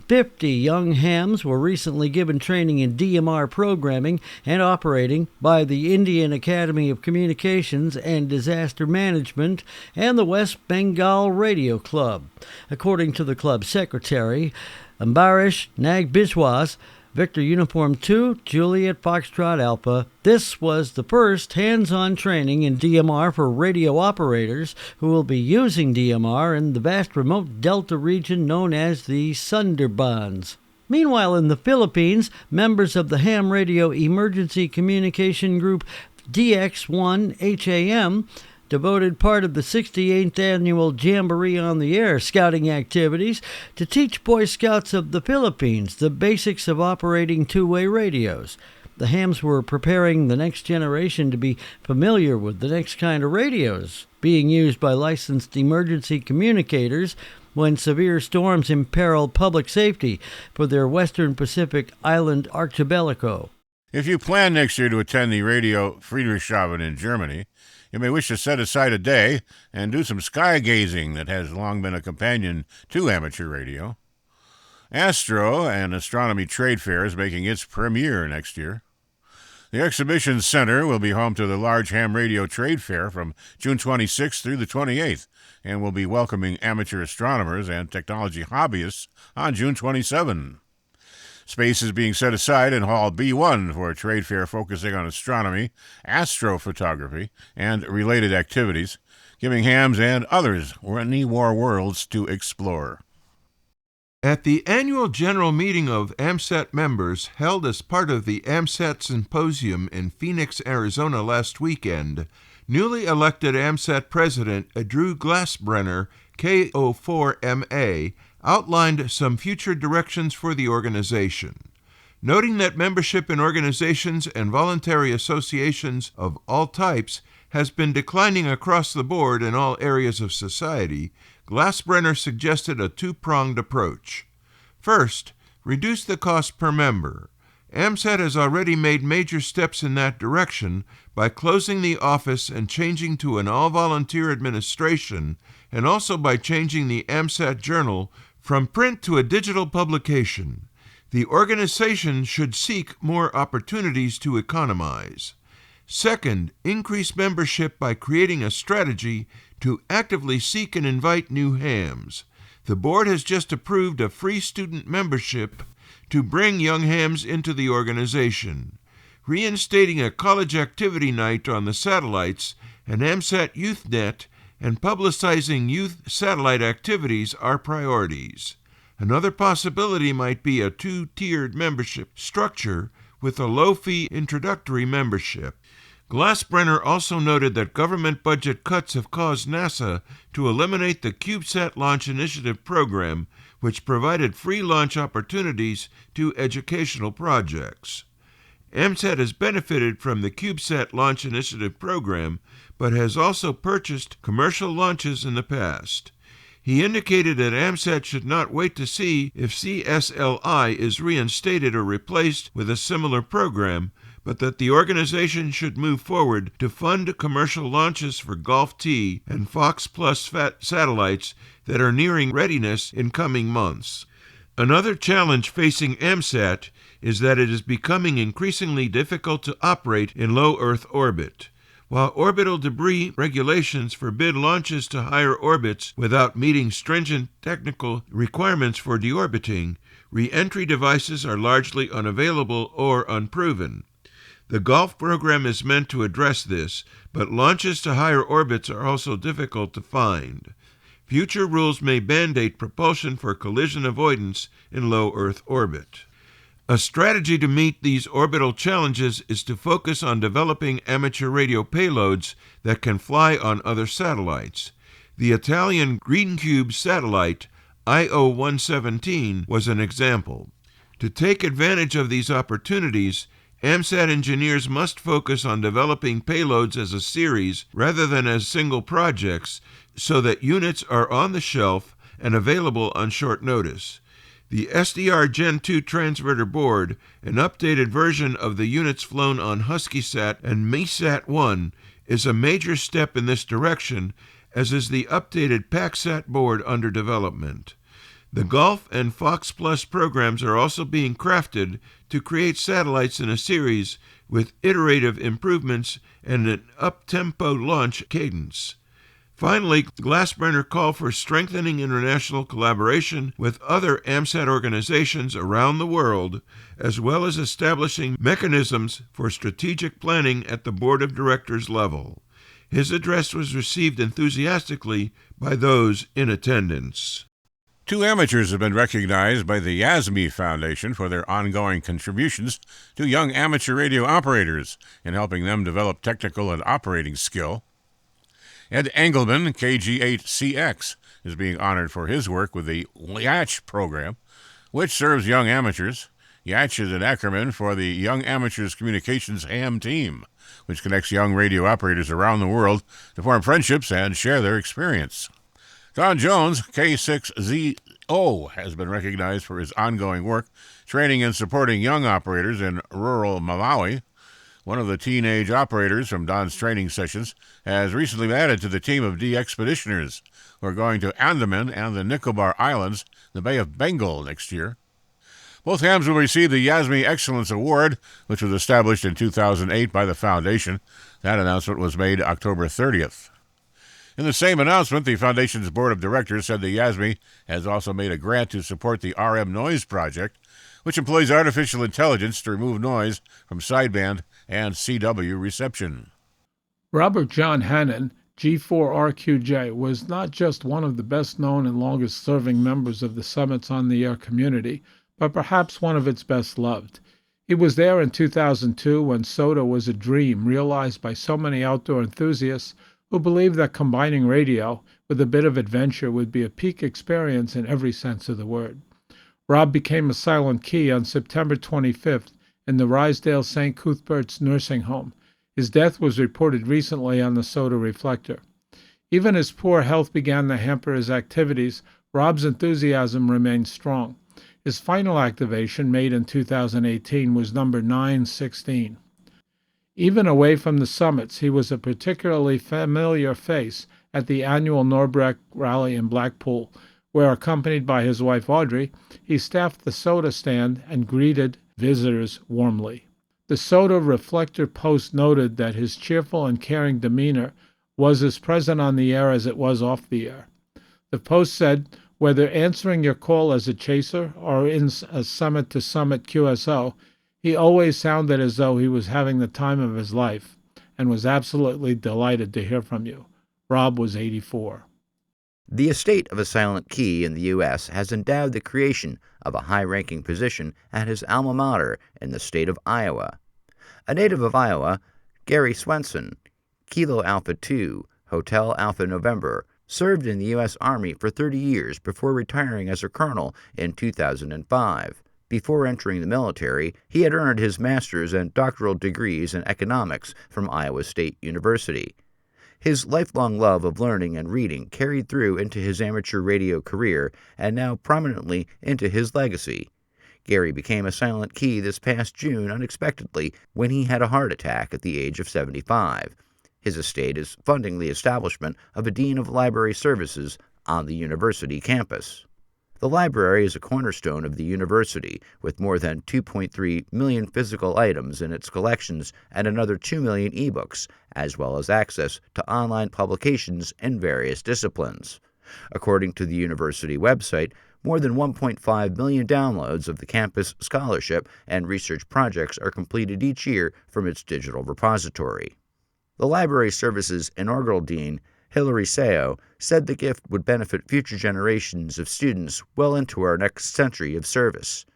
50 young hams were recently given training in DMR programming and operating by the Indian Academy of Communications and Disaster Management and the West Bengal Radio Club. According to the club secretary, Ambarish Nag Biswas, Victor Uniform 2, Juliet Foxtrot Alpha, this was the first hands-on training in DMR for radio operators who will be using DMR in the vast remote delta region known as the Sundarbans. Meanwhile, in the Philippines, members of the Ham Radio Emergency Communication Group DX1HAM devoted part of the 68th Annual Jamboree on the Air scouting activities to teach Boy Scouts of the Philippines the basics of operating two-way radios. The hams were preparing the next generation to be familiar with the next kind of radios being used by licensed emergency communicators when severe storms imperil public safety for their Western Pacific island archipelago. If you plan next year to attend the Radio Friedrichshafen in Germany, you may wish to set aside a day and do some sky gazing that has long been a companion to amateur radio. Astro, an astronomy trade fair, is making its premiere next year. The exhibition center will be home to the large ham radio trade fair from June 26th through the 28th and will be welcoming amateur astronomers and technology hobbyists on June 27. Space is being set aside in Hall B1 for a trade fair focusing on astronomy, astrophotography, and related activities, giving hams and others many more worlds to explore. At the annual general meeting of AMSAT members held as part of the AMSAT Symposium in Phoenix, Arizona last weekend, newly elected AMSAT President Drew Glassbrenner, KO4MA, outlined some future directions for the organization. Noting that membership in organizations and voluntary associations of all types has been declining across the board in all areas of society, Glassbrenner suggested a two-pronged approach. First, reduce the cost per member. AMSAT has already made major steps in that direction by closing the office and changing to an all-volunteer administration, and also by changing the AMSAT Journal from print to a digital publication. The organization should seek more opportunities to economize. Second, increase membership by creating a strategy to actively seek and invite new hams. The board has just approved a free student membership to bring young hams into the organization. Reinstating a college activity night on the satellites, an AMSAT YouthNet, and publicizing youth satellite activities are priorities. Another possibility might be a two-tiered membership structure with a low-fee introductory membership. Glassbrenner also noted that government budget cuts have caused NASA to eliminate the CubeSat Launch Initiative program, which provided free launch opportunities to educational projects. AMSAT has benefited from the CubeSat Launch Initiative program, but has also purchased commercial launches in the past. He indicated that AMSAT should not wait to see if CSLI is reinstated or replaced with a similar program, but that the organization should move forward to fund commercial launches for Golf T and Fox Plus satellites that are nearing readiness in coming months. Another challenge facing AMSAT is that it is becoming increasingly difficult to operate in low Earth orbit. While orbital debris regulations forbid launches to higher orbits without meeting stringent technical requirements for deorbiting, re-entry devices are largely unavailable or unproven. The Golf program is meant to address this, but launches to higher orbits are also difficult to find. Future rules may mandate propulsion for collision avoidance in low Earth orbit. A strategy to meet these orbital challenges is to focus on developing amateur radio payloads that can fly on other satellites. The Italian Green Cube satellite IO-117 was an example. To take advantage of these opportunities, AMSAT engineers must focus on developing payloads as a series rather than as single projects so that units are on the shelf and available on short notice. The SDR Gen 2 transmitter board, an updated version of the units flown on HuskySat and MESAT-1, is a major step in this direction, as is the updated PacSat board under development. The Golf and Fox Plus programs are also being crafted to create satellites in a series with iterative improvements and an up-tempo launch cadence. Finally, Glassbrenner called for strengthening international collaboration with other AMSAT organizations around the world, as well as establishing mechanisms for strategic planning at the board of directors level. His address was received enthusiastically by those in attendance. 2 amateurs have been recognized by the YASME Foundation for their ongoing contributions to young amateur radio operators in helping them develop technical and operating skill. Ed Engelman, KG8CX, is being honored for his work with the YACH program, which serves young amateurs. YACH is an acronym for the Young Amateurs Communications HAM team, which connects young radio operators around the world to form friendships and share their experience. Don Jones, K6ZO, has been recognized for his ongoing work training and supporting young operators in rural Malawi. One of the teenage operators from Don's training sessions has recently been added to the team of de-expeditioners who are going to Andaman and the Nicobar Islands, the Bay of Bengal, next year. Both hams will receive the YASME Excellence Award, which was established in 2008 by the Foundation. That announcement was made October 30th. In the same announcement, the Foundation's Board of Directors said the YASME has also made a grant to support the RM Noise Project, which employs artificial intelligence to remove noise from sideband and CW reception. Robert John Hannon, G4RQJ, was not just one of the best-known and longest-serving members of the Summits on the Air community, but perhaps one of its best-loved. He was there in 2002 when SOTA was a dream realized by so many outdoor enthusiasts who believed that combining radio with a bit of adventure would be a peak experience in every sense of the word. Rob became a silent key on September 25th in the Rysdale St. Cuthbert's nursing home. His death was reported recently on the SOTA Reflector. Even as poor health began to hamper his activities, Rob's enthusiasm remained strong. His final activation, made in 2018, was number 916. Even away from the summits, he was a particularly familiar face at the annual Norbrecht rally in Blackpool, where, accompanied by his wife Audrey, he staffed the SOTA stand and greeted visitors warmly. The SOTA Reflector Post noted that his cheerful and caring demeanor was as present on the air as it was off the air. The Post said, whether answering your call as a chaser or in a summit-to-summit QSO, he always sounded as though he was having the time of his life and was absolutely delighted to hear from you. Rob was 84. The estate of a silent key in the U.S. has endowed the creation of a high-ranking position at his alma mater in the state of Iowa. A native of Iowa, Gary Swenson, Kilo Alpha 2, Hotel Alpha November, served in the U.S. Army for 30 years before retiring as a colonel in 2005. Before entering the military, he had earned his master's and doctoral degrees in economics from Iowa State University. His lifelong love of learning and reading carried through into his amateur radio career and now prominently into his legacy. Gary became a silent key this past June unexpectedly when he had a heart attack at the age of 75. His estate is funding the establishment of a Dean of Library Services on the university campus. The library is a cornerstone of the university, with more than 2.3 million physical items in its collections and another 2 million ebooks, as well as access to online publications in various disciplines. According to the university website, more than 1.5 million downloads of the campus scholarship and research projects are completed each year from its digital repository. The library service's inaugural dean, Hilary Seo, said the gift would benefit future generations of students well into our next century of service.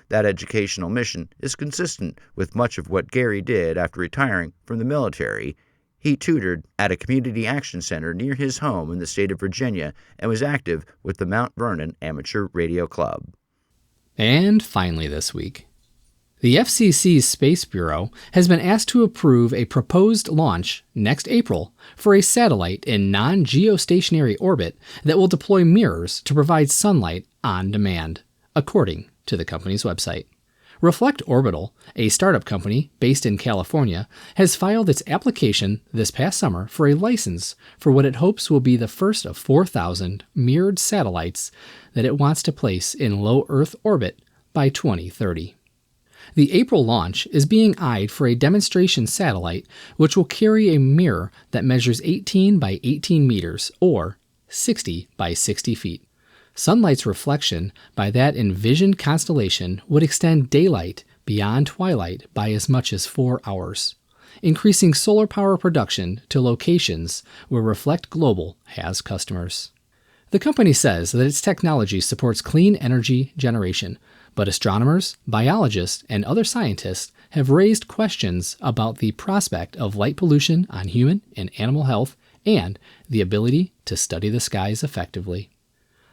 That educational mission is consistent with much of what Gary did after retiring from the military. He tutored at a community action center near his home in the state of Virginia and was active with the Mount Vernon Amateur Radio Club. And finally this week, the FCC's Space Bureau has been asked to approve a proposed launch next April for a satellite in non-geostationary orbit that will deploy mirrors to provide sunlight on demand, according to the company's website. Reflect Orbital, a startup company based in California, has filed its application this past summer for a license for what it hopes will be the first of 4,000 mirrored satellites that it wants to place in low Earth orbit by 2030. The April launch is being eyed for a demonstration satellite which will carry a mirror that measures 18 by 18 meters, or 60 by 60 feet. Sunlight's reflection by that envisioned constellation would extend daylight beyond twilight by as much as 4 hours, increasing solar power production to locations where Reflect Global has customers. The company says that its technology supports clean energy generation, but astronomers, biologists, and other scientists have raised questions about the prospect of light pollution on human and animal health and the ability to study the skies effectively.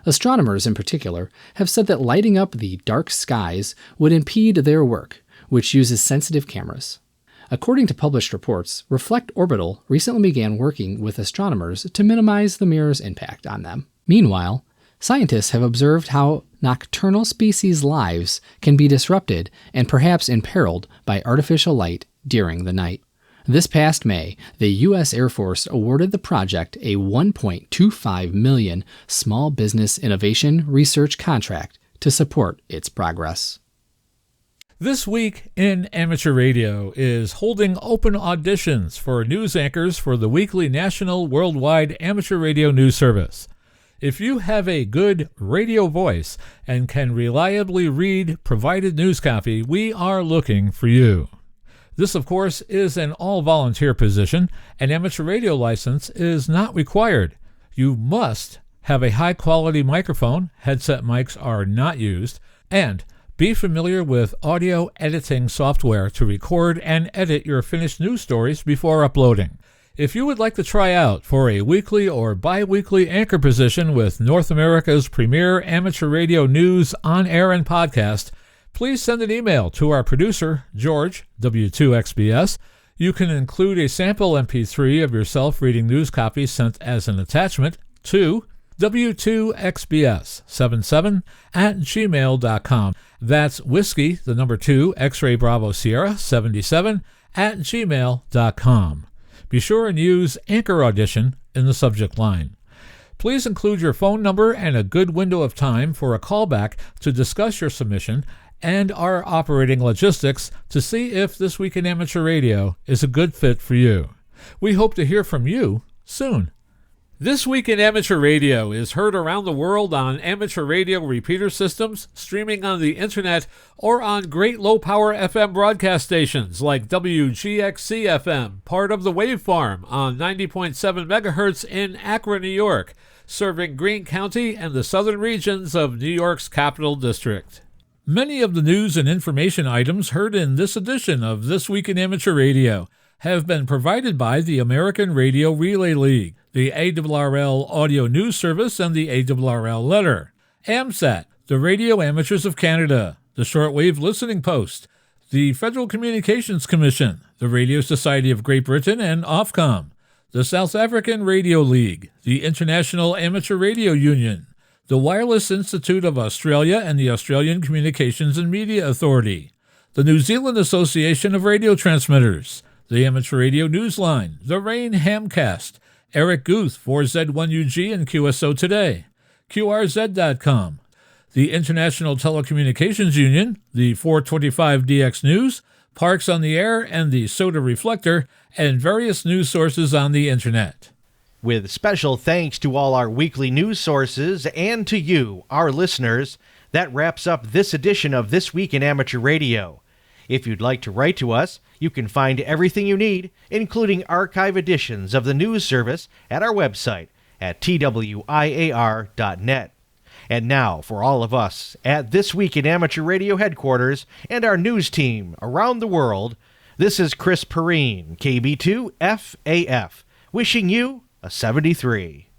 Astronomers in particular have said that lighting up the dark skies would impede their work, which uses sensitive cameras. According to published reports, Reflect Orbital recently began working with astronomers to minimize the mirror's impact on them. Meanwhile, scientists have observed how nocturnal species' lives can be disrupted and perhaps imperiled by artificial light during the night. This past May, the U.S. Air Force awarded the project a $1.25 million Small Business Innovation Research contract to support its progress. This Week in Amateur Radio is holding open auditions for news anchors for the weekly national worldwide amateur radio news service. If you have a good radio voice and can reliably read provided news copy, we are looking for you. This, of course, is an all-volunteer position. An amateur radio license is not required. You must have a high-quality microphone, headset mics are not used, and be familiar with audio editing software to record and edit your finished news stories before uploading. If you would like to try out for a weekly or bi-weekly anchor position with North America's premier amateur radio news on air and podcast, please send an email to our producer, George, W2XBS. You can include a sample MP3 of yourself reading news copy sent as an attachment to W2XBS77@gmail.com. That's whiskey, the number 2, X-ray Bravo Sierra 77@gmail.com. Be sure and use Anchor Audition in the subject line. Please include your phone number and a good window of time for a callback to discuss your submission and our operating logistics to see if This Week in Amateur Radio is a good fit for you. We hope to hear from you soon. This Week in Amateur Radio is heard around the world on amateur radio repeater systems, streaming on the internet, or on great low-power FM broadcast stations like WGXC-FM, part of the Wave Farm on 90.7 MHz in Akron, New York, serving Greene County and the southern regions of New York's Capital District. Many of the news and information items heard in this edition of This Week in Amateur Radio have been provided by the American Radio Relay League, the ARRL Audio News Service, and the ARRL Letter, AMSAT, the Radio Amateurs of Canada, the Shortwave Listening Post, the Federal Communications Commission, the Radio Society of Great Britain, and Ofcom, the South African Radio League, the International Amateur Radio Union, the Wireless Institute of Australia and the Australian Communications and Media Authority, the New Zealand Association of Radio Transmitters, the Amateur Radio Newsline, the Rain Hamcast, Eric Guth, 4Z1UG and QSO Today, QRZ.com, the International Telecommunications Union, the 425DX News, Parks on the Air, and the Soda Reflector, and various news sources on the Internet. With special thanks to all our weekly news sources and to you, our listeners, that wraps up this edition of This Week in Amateur Radio. If you'd like to write to us, you can find everything you need, including archive editions of the news service, at our website at twiar.net. And now, for all of us at This Week in Amateur Radio headquarters and our news team around the world, this is Chris Perrine, KB2FAF, wishing you a 73.